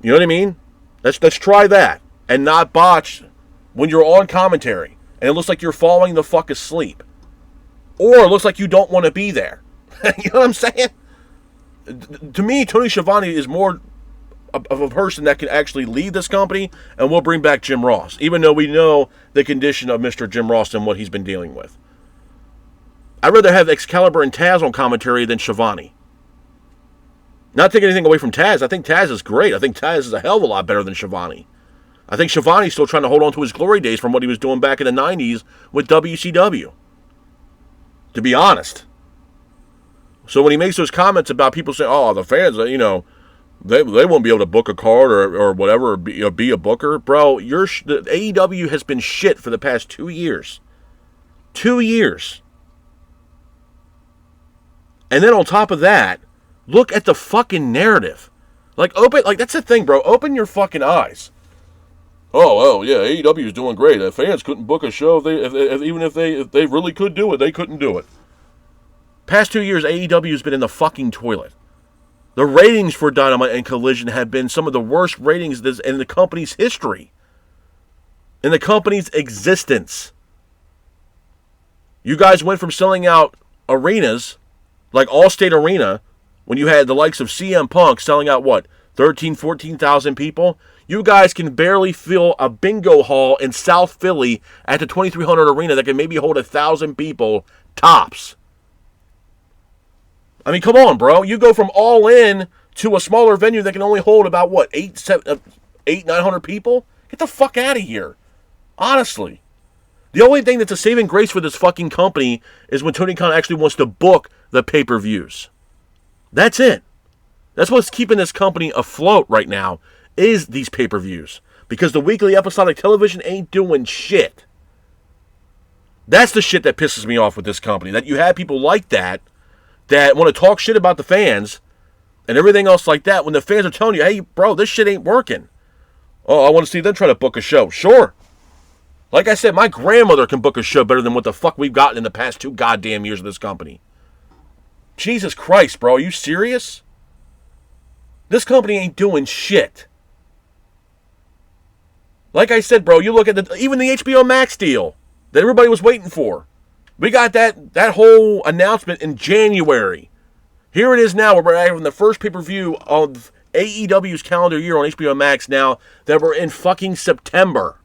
You know what I mean? Let's try that, and not botch when you're on commentary, and it looks like you're falling the fuck asleep. Or it looks like you don't want to be there. You know what I'm saying? To me, Tony Schiavone is more of a person that can actually lead this company, and we'll bring back Jim Ross, even though we know the condition of Mr. Jim Ross and what he's been dealing with. I'd rather have Excalibur and Taz on commentary than Schiavone. Not taking anything away from Taz. I think Taz is great. I think Taz is a hell of a lot better than Schiavone. I think Schiavone's still trying to hold on to his glory days from what he was doing back in the 90s with WCW. To be honest. So when he makes those comments about people saying, oh, the fans, they won't be able to book a card or whatever, or be a booker. Bro, the AEW has been shit for the past 2 years. 2 years. And then on top of that, look at the fucking narrative. That's the thing, bro. Open your fucking eyes. Oh, yeah, AEW is doing great. The fans couldn't book a show if they really could do it. They couldn't do it. Past 2 years, AEW has been in the fucking toilet. The ratings for Dynamite and Collision have been some of the worst ratings in the company's history. In the company's existence. You guys went from selling out arenas, like Allstate Arena, when you had the likes of CM Punk selling out, 14,000 people? You guys can barely fill a bingo hall in South Philly at the 2300 Arena that can maybe hold 1,000 people tops. I mean, come on, bro. You go from All In to a smaller venue that can only hold about, 900 people? Get the fuck out of here. Honestly. The only thing that's a saving grace for this fucking company is when Tony Khan actually wants to book the pay-per-views. That's it. That's what's keeping this company afloat right now, is these pay-per-views. Because the weekly episodic television ain't doing shit. That's the shit that pisses me off with this company. That you have people like that want to talk shit about the fans and everything else like that when the fans are telling you, hey, bro, this shit ain't working. Oh, I want to see them try to book a show. Sure. Like I said, my grandmother can book a show better than what the fuck we've gotten in the past 2 goddamn years of this company. Jesus Christ, bro. Are you serious? This company ain't doing shit. Like I said, bro, you look at even the HBO Max deal that everybody was waiting for. We got that whole announcement in January. Here it is now. We're having the first pay-per-view of AEW's calendar year on HBO Max now that we're in fucking September.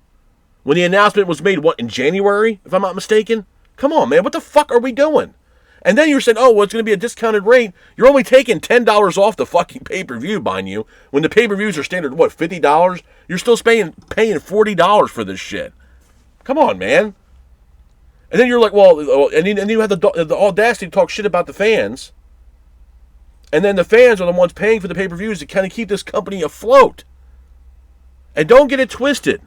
When the announcement was made, in January, if I'm not mistaken? Come on, man. What the fuck are we doing? And then you're saying, it's going to be a discounted rate. You're only taking $10 off the fucking pay-per-view, mind you. When the pay-per-views are standard, $50? You're still paying $40 for this shit. Come on, man. And then you're like, and then you have the audacity to talk shit about the fans. And then the fans are the ones paying for the pay-per-views to kind of keep this company afloat. And don't get it twisted.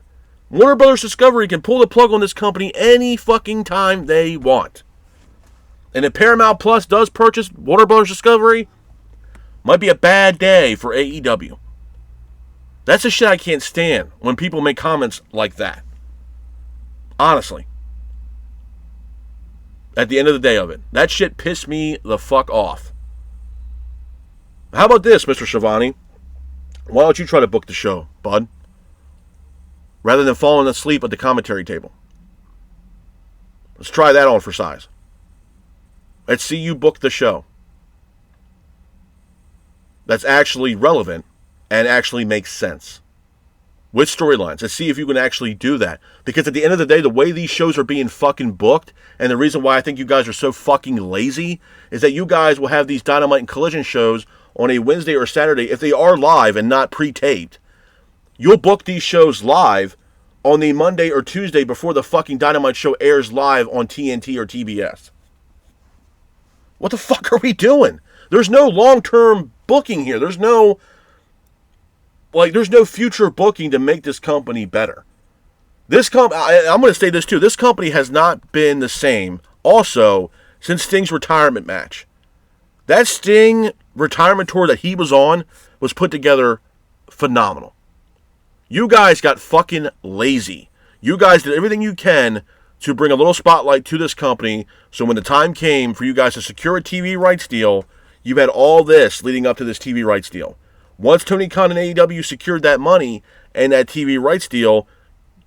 Warner Brothers Discovery can pull the plug on this company any fucking time they want. And if Paramount Plus does purchase Warner Brothers Discovery, might be a bad day for AEW. That's the shit I can't stand when people make comments like that. Honestly. At the end of the day of it. That shit pissed me the fuck off. How about this, Mr. Schiavone? Why don't you try to book the show, bud? Rather than falling asleep at the commentary table. Let's try that on for size. Let's see you book the show. That's actually relevant and actually makes sense. With storylines. Let's see if you can actually do that. Because at the end of the day, the way these shows are being fucking booked, and the reason why I think you guys are so fucking lazy, is that you guys will have these Dynamite and Collision shows on a Wednesday or Saturday, if they are live and not pre-taped. You'll book these shows live on the Monday or Tuesday before the fucking Dynamite show airs live on TNT or TBS. What the fuck are we doing? There's no long-term booking here. There's no future booking to make this company better. I'm going to say this too. This company has not been the same also since Sting's retirement match. That Sting retirement tour that he was on was put together phenomenal. You guys got fucking lazy. You guys did everything you can to bring a little spotlight to this company, so when the time came for you guys to secure a TV rights deal, you've had all this leading up to this TV rights deal. Once Tony Khan and AEW secured that money and that TV rights deal,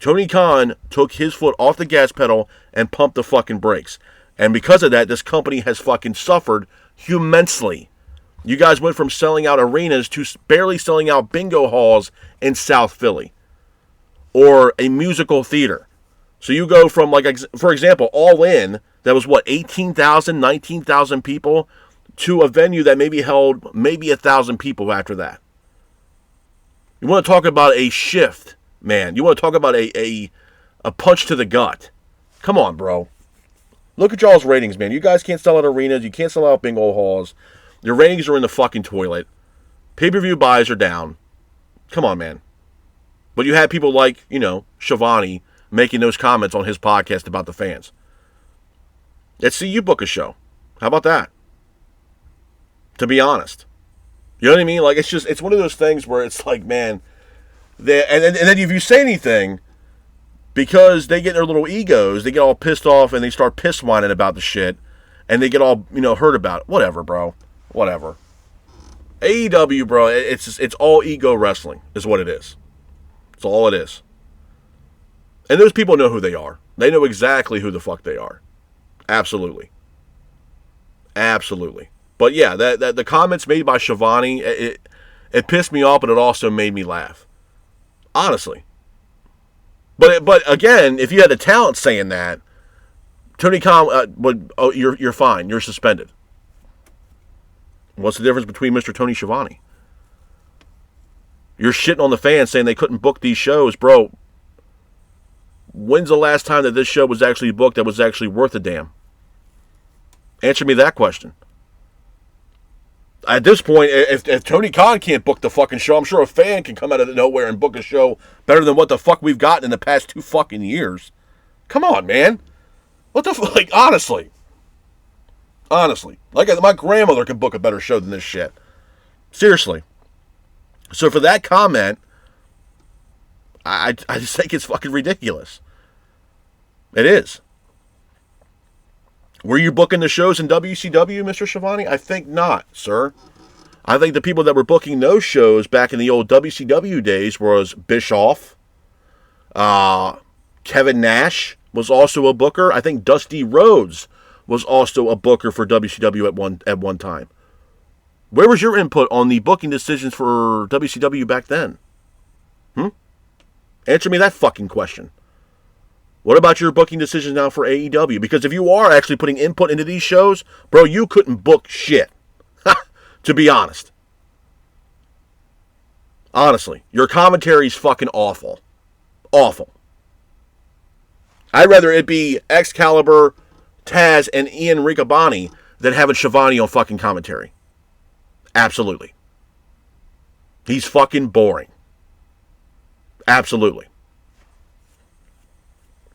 Tony Khan took his foot off the gas pedal and pumped the fucking brakes. And because of that, this company has fucking suffered immensely. You guys went from selling out arenas to barely selling out bingo halls in South Philly. Or a musical theater. So you go from, like, for example, All In, that was what, 18,000, 19,000 people, to a venue that maybe held maybe 1,000 people after that. You want to talk about a shift, man. You want to talk about a punch to the gut. Come on, bro. Look at y'all's ratings, man. You guys can't sell out arenas. You can't sell out bingo halls. Your ratings are in the fucking toilet. Pay-per-view buys are down. Come on, man. But you had people like, Shivani making those comments on his podcast about the fans. Let's see you book a show. How about that? To be honest. You know what I mean? Like, it's one of those things where it's like, man, and then if you say anything, because they get their little egos, they get all pissed off and they start piss whining about the shit, and they get all, hurt about it. Whatever, bro. Whatever. AEW, bro, it's all ego wrestling is what it is. That's all it is. And those people know who they are. They know exactly who the fuck they are. Absolutely. Absolutely. But yeah, that the comments made by Shivani, it pissed me off, but it also made me laugh. Honestly. But again, if you had the talent saying that, Tony Khan you're fine. You're suspended. What's the difference between Mr. Tony Schiavone? You're shitting on the fans saying they couldn't book these shows, bro. When's the last time that this show was actually booked that was actually worth a damn? Answer me that question. At this point, if Tony Khan can't book the fucking show, I'm sure a fan can come out of nowhere and book a show better than what the fuck we've gotten in the past 2 fucking years. Come on, man. What the fuck? Like, honestly. Honestly. Like, my grandmother could book a better show than this shit. Seriously. So for that comment, I just think it's fucking ridiculous. It is. Were you booking the shows in WCW, Mr. Schiavone? I think not, sir. I think the people that were booking those shows back in the old WCW days was Bischoff. Kevin Nash was also a booker. I think Dusty Rhodes was also a booker for WCW at one time. Where was your input on the booking decisions for WCW back then? Answer me that fucking question. What about your booking decisions now for AEW? Because if you are actually putting input into these shows, bro, you couldn't book shit. To be honest. Honestly, your commentary's fucking awful. Awful. I'd rather it be Excalibur, Taz, and Ian Riccaboni than having Shivani on fucking commentary. Absolutely. He's fucking boring. Absolutely.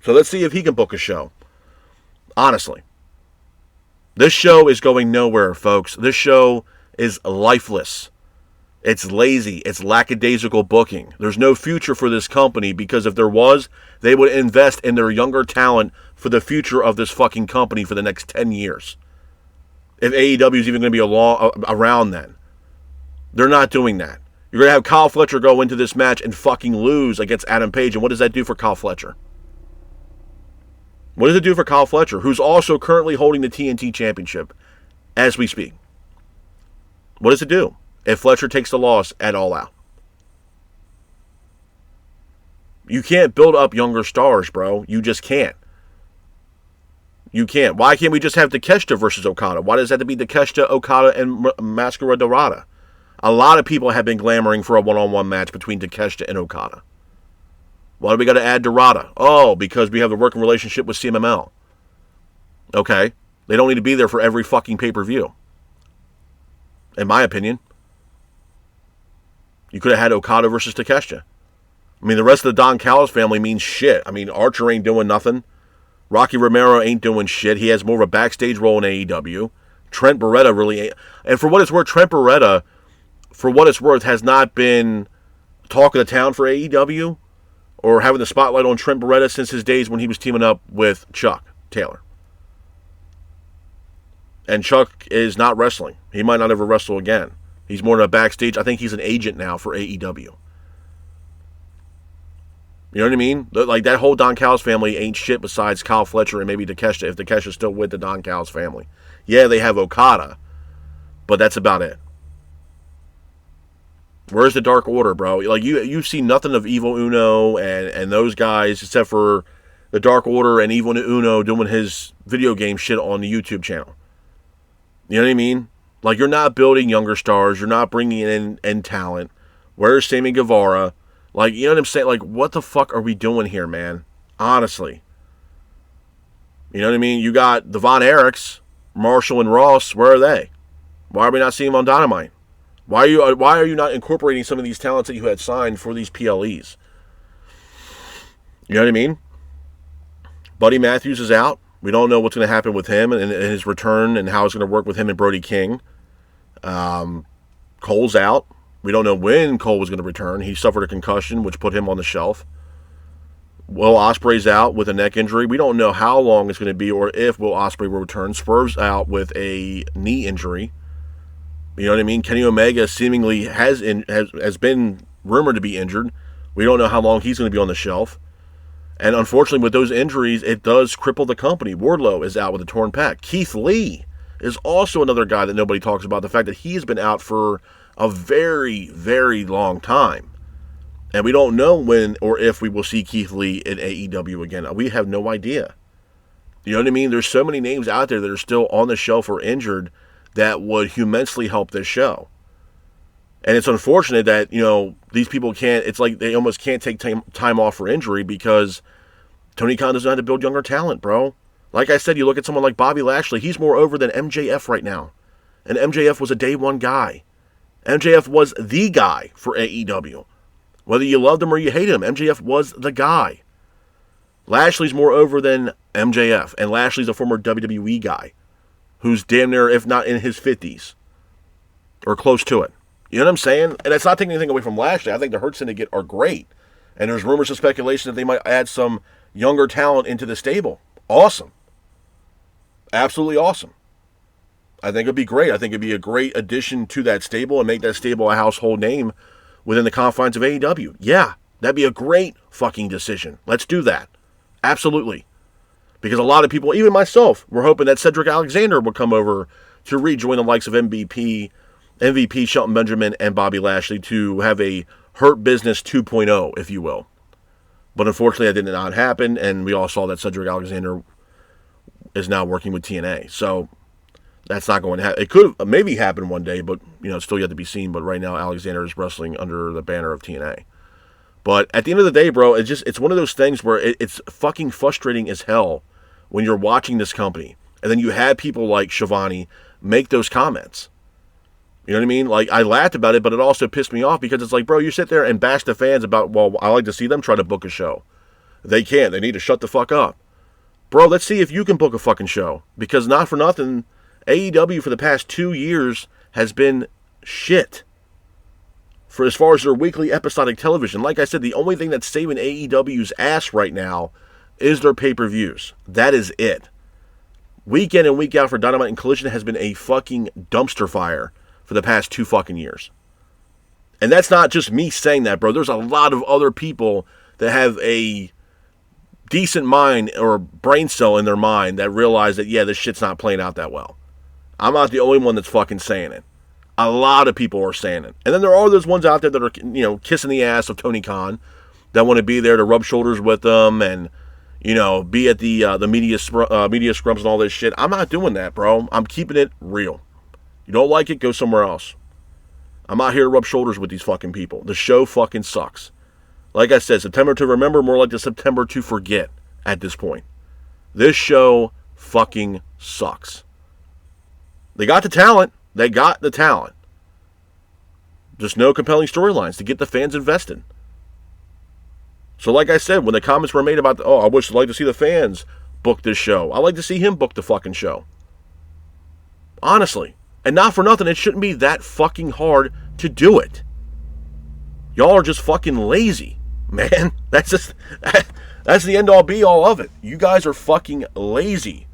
So let's see if he can book a show. Honestly. This show is going nowhere, folks. This show is lifeless. It's lazy. It's lackadaisical booking. There's no future for this company because if there was, they would invest in their younger talent for the future of this fucking company for the next 10 years. If AEW is even going to be around then. They're not doing that. You're going to have Kyle Fletcher go into this match and fucking lose against Adam Page. And what does that do for Kyle Fletcher? What does it do for Kyle Fletcher, who's also currently holding the TNT Championship as we speak? What does it do if Fletcher takes the loss at All Out? You can't build up younger stars, bro. You just can't. You can't. Why can't we just have Takeshita versus Okada? Why does it have to be Takeshita, Okada, and Mascara Dorada? A lot of people have been clamoring for a one-on-one match between Takeshita and Okada. Why do we got to add Dorada? Oh, because we have a working relationship with CMML. Okay. They don't need to be there for every fucking pay-per-view. In my opinion. You could have had Okada versus Takeshita. I mean, the rest of the Don Callis family means shit. I mean, Archer ain't doing nothing. Rocky Romero ain't doing shit. He has more of a backstage role in AEW. Trent Beretta really ain't. And for what it's worth, Trent Beretta, has not been talk of the town for AEW or having the spotlight on Trent Beretta since his days when he was teaming up with Chuck Taylor. And Chuck is not wrestling. He might not ever wrestle again. He's more in a backstage. I think he's an agent now for AEW. You know what I mean? Like, that whole Don Callis family ain't shit besides Kyle Fletcher and maybe Takeshita, if Takesha's still with the Don Callis family. Yeah, they have Okada, but that's about it. Where's the Dark Order, bro? Like, you see nothing of Evil Uno and those guys except for the Dark Order and Evil Uno doing his video game shit on the YouTube channel. You know what I mean? Like, you're not building younger stars. You're not bringing in talent. Where's Sammy Guevara? Like, you know what I'm saying? Like, what the fuck are we doing here, man? Honestly. You know what I mean? You got the Von Erichs, Marshall, and Ross. Where are they? Why are we not seeing them on Dynamite? Why are you not incorporating some of these talents that you had signed for these PLEs? You know what I mean? Buddy Matthews is out. We don't know what's going to happen with him and his return and how it's going to work with him and Brody King. Cole's out. We don't know when Cole was going to return. He suffered a concussion, which put him on the shelf. Will Ospreay's out with a neck injury. We don't know how long it's going to be or if Will Ospreay will return. Swerve's out with a knee injury. You know what I mean? Kenny Omega seemingly has been rumored to be injured. We don't know how long he's going to be on the shelf. And unfortunately, with those injuries, it does cripple the company. Wardlow is out with a torn pec. Keith Lee is also another guy that nobody talks about. The fact that he's been out for a very, very long time. And we don't know when or if we will see Keith Lee in AEW again. We have no idea. You know what I mean? There's so many names out there that are still on the shelf or injured that would immensely help this show. And it's unfortunate that, you know, these people can't, it's like they almost can't take time off for injury because Tony Khan doesn't know how to build younger talent, bro. Like I said, you look at someone like Bobby Lashley, he's more over than MJF right now. And MJF was a day one guy. MJF was the guy for AEW. Whether you loved him or you hated him, MJF was the guy. Lashley's more over than MJF, and Lashley's a former WWE guy who's damn near, if not in his 50s, or close to it. You know what I'm saying? And it's not taking anything away from Lashley. I think the Hurt Syndicate are great. And there's rumors and speculation that they might add some younger talent into the stable. Awesome. Absolutely awesome. I think it'd be great. I think it'd be a great addition to that stable and make that stable a household name within the confines of AEW. Yeah, that'd be a great fucking decision. Let's do that. Absolutely. Because a lot of people, even myself, were hoping that Cedric Alexander would come over to rejoin the likes of MVP, Shelton Benjamin, and Bobby Lashley to have a Hurt Business 2.0, if you will. But unfortunately, that did not happen, and we all saw that Cedric Alexander is now working with TNA. So that's not going to happen. It could maybe happen one day, but you know, it's still yet to be seen. But right now, Alexander is wrestling under the banner of TNA. But at the end of the day, bro, it's one of those things where it's fucking frustrating as hell when you're watching this company, and then you have people like Shivani make those comments. You know what I mean? Like, I laughed about it, but it also pissed me off because it's like, bro, you sit there and bash the fans about, well, I like to see them try to book a show. They can't. They need to shut the fuck up. Bro, let's see if you can book a fucking show. Because not for nothing, AEW for the past 2 years has been shit. For as far as their weekly episodic television. Like I said, the only thing that's saving AEW's ass right now is their pay-per-views. That is it. Week in and week out for Dynamite and Collision has been a fucking dumpster fire for the past 2 fucking years. And that's not just me saying that, bro. There's a lot of other people that have a decent mind or brain cell in their mind that realize that, yeah, this shit's not playing out that well. I'm not the only one that's fucking saying it. A lot of people are saying it. And then there are those ones out there that are, you know, kissing the ass of Tony Khan that want to be there to rub shoulders with them and, you know, be at the media scrums and all this shit. I'm not doing that, bro. I'm keeping it real. You don't like it, go somewhere else. I'm not here to rub shoulders with these fucking people. The show fucking sucks. Like I said, September to remember, more like the September to forget at this point. This show fucking sucks. They got the talent. They got the talent. Just no compelling storylines to get the fans invested. So like I said, when the comments were made about, I wish I'd like to see the fans book this show. I'd like to see him book the fucking show. Honestly. And not for nothing, it shouldn't be that fucking hard to do it. Y'all are just fucking lazy, man. That's the end all be all of it. You guys are fucking lazy.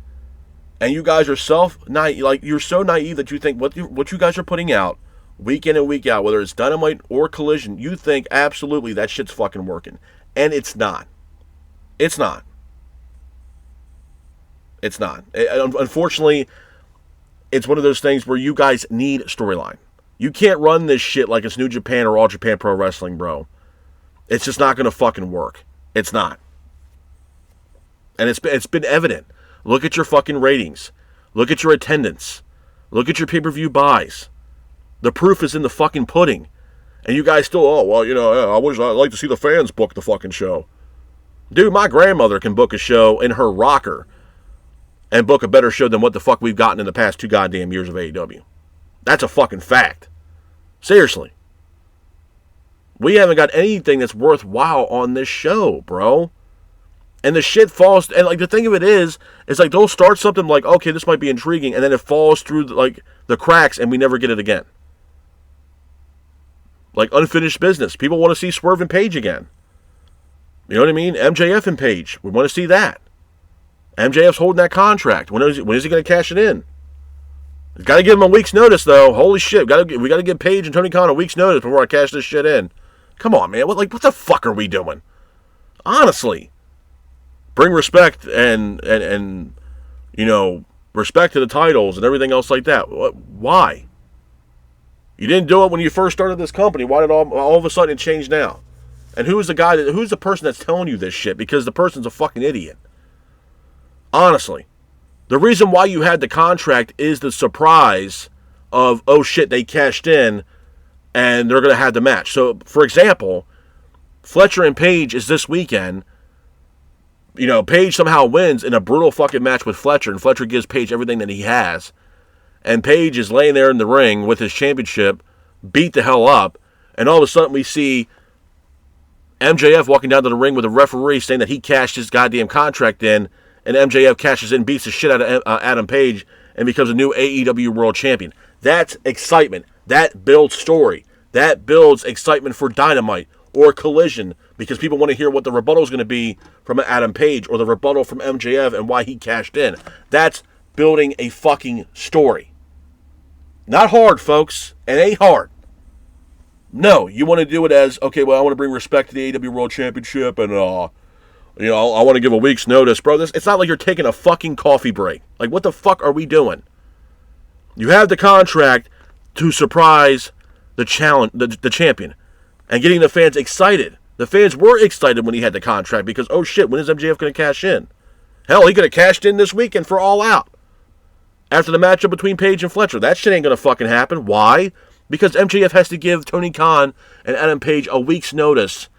And you guys are naive, like you're so naive that you think what you guys are putting out week in and week out, whether it's Dynamite or Collision, you think absolutely that shit's fucking working. And it's not. It's not. It's not. Unfortunately, it's one of those things where you guys need storyline. You can't run this shit like it's New Japan or All Japan Pro Wrestling, bro. It's just not going to fucking work. It's not. And it's been evident. Look at your fucking ratings. Look at your attendance. Look at your pay-per-view buys. The proof is in the fucking pudding. And you guys still, I'd like to see the fans book the fucking show. Dude, my grandmother can book a show in her rocker and book a better show than what the fuck we've gotten in the past 2 goddamn years of AEW. That's a fucking fact. Seriously. We haven't got anything that's worthwhile on this show, bro. And the shit falls, and like the thing of it is like they'll start something like, okay, this might be intriguing, and then it falls through like the cracks and we never get it again. Like unfinished business. People want to see Swerve and Page again. You know what I mean? MJF and Page. We want to see that. MJF's holding that contract. When is he going to cash it in? Got to give him a week's notice, though. Holy shit. We got to give Page and Tony Khan a week's notice before I cash this shit in. Come on, man. What the fuck are we doing? Honestly. Bring respect and respect to the titles and everything else like that. Why? You didn't do it when you first started this company. Why did all of a sudden it change now? And who's the person that's telling you this shit? Because the person's a fucking idiot. Honestly. The reason why you had the contract is the surprise of, oh shit, they cashed in and they're going to have the match. So, for example, Fletcher and Page is this weekend. Page somehow wins in a brutal fucking match with Fletcher, and Fletcher gives Page everything that he has. And Page is laying there in the ring with his championship, beat the hell up, and all of a sudden we see MJF walking down to the ring with a referee saying that he cashed his goddamn contract in, and MJF cashes in, beats the shit out of Adam Page, and becomes a new AEW World Champion. That's excitement. That builds story. That builds excitement for Dynamite or Collision, because people want to hear what the rebuttal is going to be from Adam Page or the rebuttal from MJF and why he cashed in. That's building a fucking story. Not hard, folks. It ain't hard. No, you want to do it as, okay, well, I want to bring respect to the AEW World Championship and, I want to give a week's notice. Bro, it's not like you're taking a fucking coffee break. Like, what the fuck are we doing? You have the contract to surprise the champion and getting the fans excited. The fans were excited when he had the contract because, oh shit, when is MJF going to cash in? Hell, he could have cashed in this weekend for All Out. After the matchup between Page and Fletcher. That shit ain't going to fucking happen. Why? Because MJF has to give Tony Khan and Adam Page a week's notice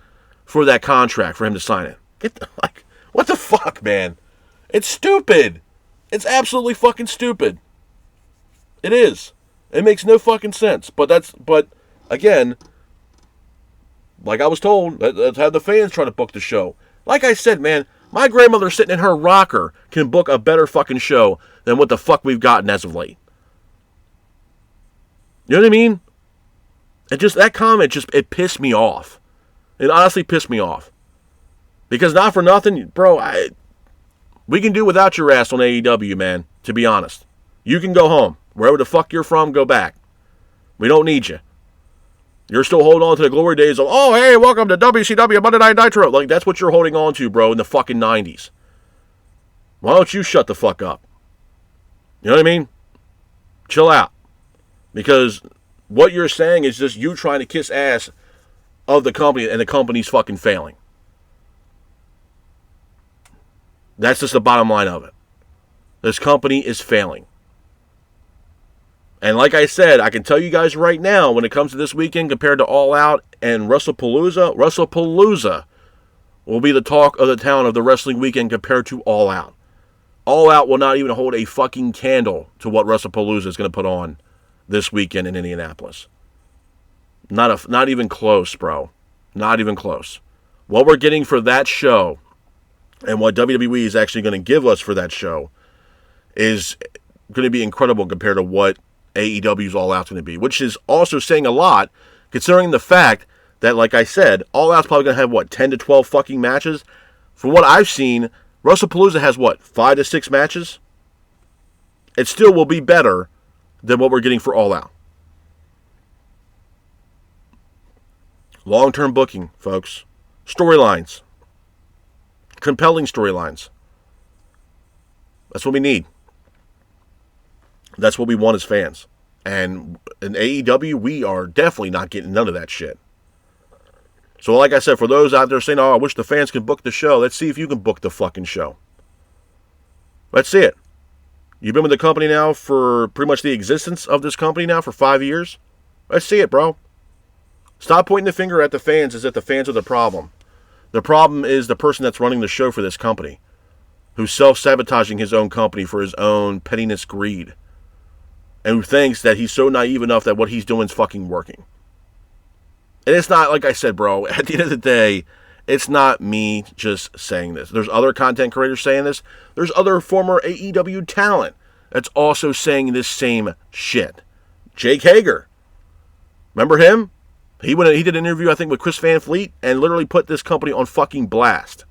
for that contract for him to sign it. What the fuck, man? It's stupid. It's absolutely fucking stupid. It is. It makes no fucking sense. But again, like I was told, let's have the fans try to book the show. Like I said, man, my grandmother sitting in her rocker can book a better fucking show than what the fuck we've gotten as of late. You know what I mean? That comment it pissed me off. It honestly pissed me off. Because not for nothing, bro, we can do without your ass on AEW, man, to be honest. You can go home. Wherever the fuck you're from, go back. We don't need you. You're still holding on to the glory days of, oh, hey, welcome to WCW Monday Night Nitro. Like, that's what you're holding on to, bro, in the fucking 90s. Why don't you shut the fuck up? You know what I mean? Chill out. Because what you're saying is just you trying to kiss ass of the company, and the company's fucking failing. That's just the bottom line of it. This company is failing. And like I said, I can tell you guys right now, when it comes to this weekend compared to All Out and WrestlePalooza will be the talk of the town of the wrestling weekend compared to All Out. All Out will not even hold a fucking candle to what WrestlePalooza is going to put on this weekend in Indianapolis. Not even close, bro. Not even close. What we're getting for that show and what WWE is actually going to give us for that show is going to be incredible compared to what AEW's All Out's going to be, which is also saying a lot, considering the fact that, like I said, All Out's probably going to have, 10 to 12 fucking matches? From what I've seen, WrestlePalooza has, 5 to 6 matches? It still will be better than what we're getting for All Out. Long-term booking, folks. Storylines. Compelling storylines. That's what we need. That's what we want as fans. And in AEW, we are definitely not getting none of that shit. So like I said, for those out there saying, I wish the fans could book the show, let's see if you can book the fucking show. Let's see it. You've been with the company now for pretty much the existence of this company now for 5 years. Let's see it, bro. Stop pointing the finger at the fans as if the fans are the problem. The problem is the person that's running the show for this company, who's self-sabotaging his own company for his own pettiness, greed, and who thinks that he's so naive enough that what he's doing is fucking working. And it's not, like I said, bro, at the end of the day, it's not me just saying this. There's other content creators saying this. There's other former AEW talent that's also saying this same shit. Jake Hager. Remember him? He did an interview, I think, with Chris Van Fleet and literally put this company on fucking blast.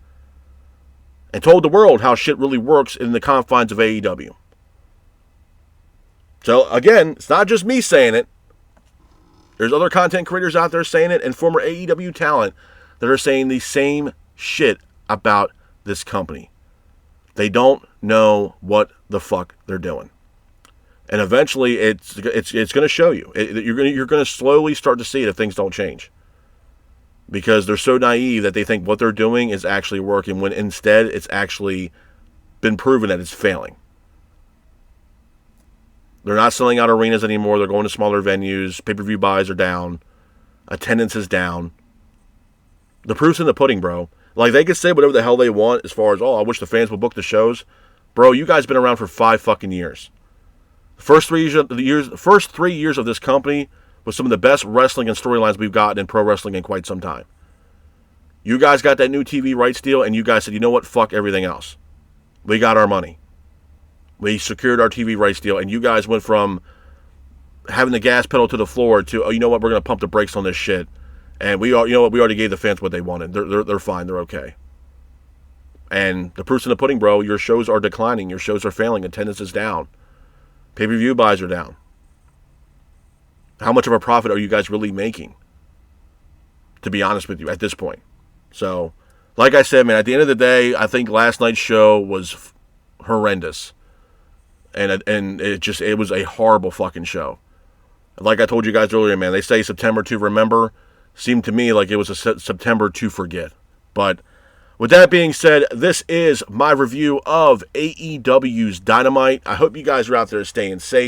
And told the world how shit really works in the confines of AEW. So, again, it's not just me saying it. There's other content creators out there saying it and former AEW talent that are saying the same shit about this company. They don't know what the fuck they're doing. And eventually it's going to show you. You're going to slowly start to see it if things don't change. Because they're so naive that they think what they're doing is actually working when instead it's actually been proven that it's failing. They're not selling out arenas anymore. They're going to smaller venues. Pay-per-view buys are down. Attendance is down. The proof's in the pudding, bro. Like, they could say whatever the hell they want as far as, I wish the fans would book the shows. Bro, you guys been around for 5 fucking years. The first 3 years of this company was some of the best wrestling and storylines we've gotten in pro wrestling in quite some time. You guys got that new TV rights deal, and you guys said, you know what? Fuck everything else. We got our money. We secured our TV rights deal, and you guys went from having the gas pedal to the floor to, you know what, we're going to pump the brakes on this shit. And we already gave the fans what they wanted. They're fine. They're okay. And the proof's in the pudding, bro. Your shows are declining. Your shows are failing. Attendance is down. Pay-per-view buys are down. How much of a profit are you guys really making? To be honest with you, at this point. So, like I said, man, at the end of the day, I think last night's show was horrendous. And it was a horrible fucking show. Like I told you guys earlier, man, they say September to remember. Seemed to me like it was a September to forget. But with that being said, this is my review of AEW's Dynamite. I hope you guys are out there staying safe.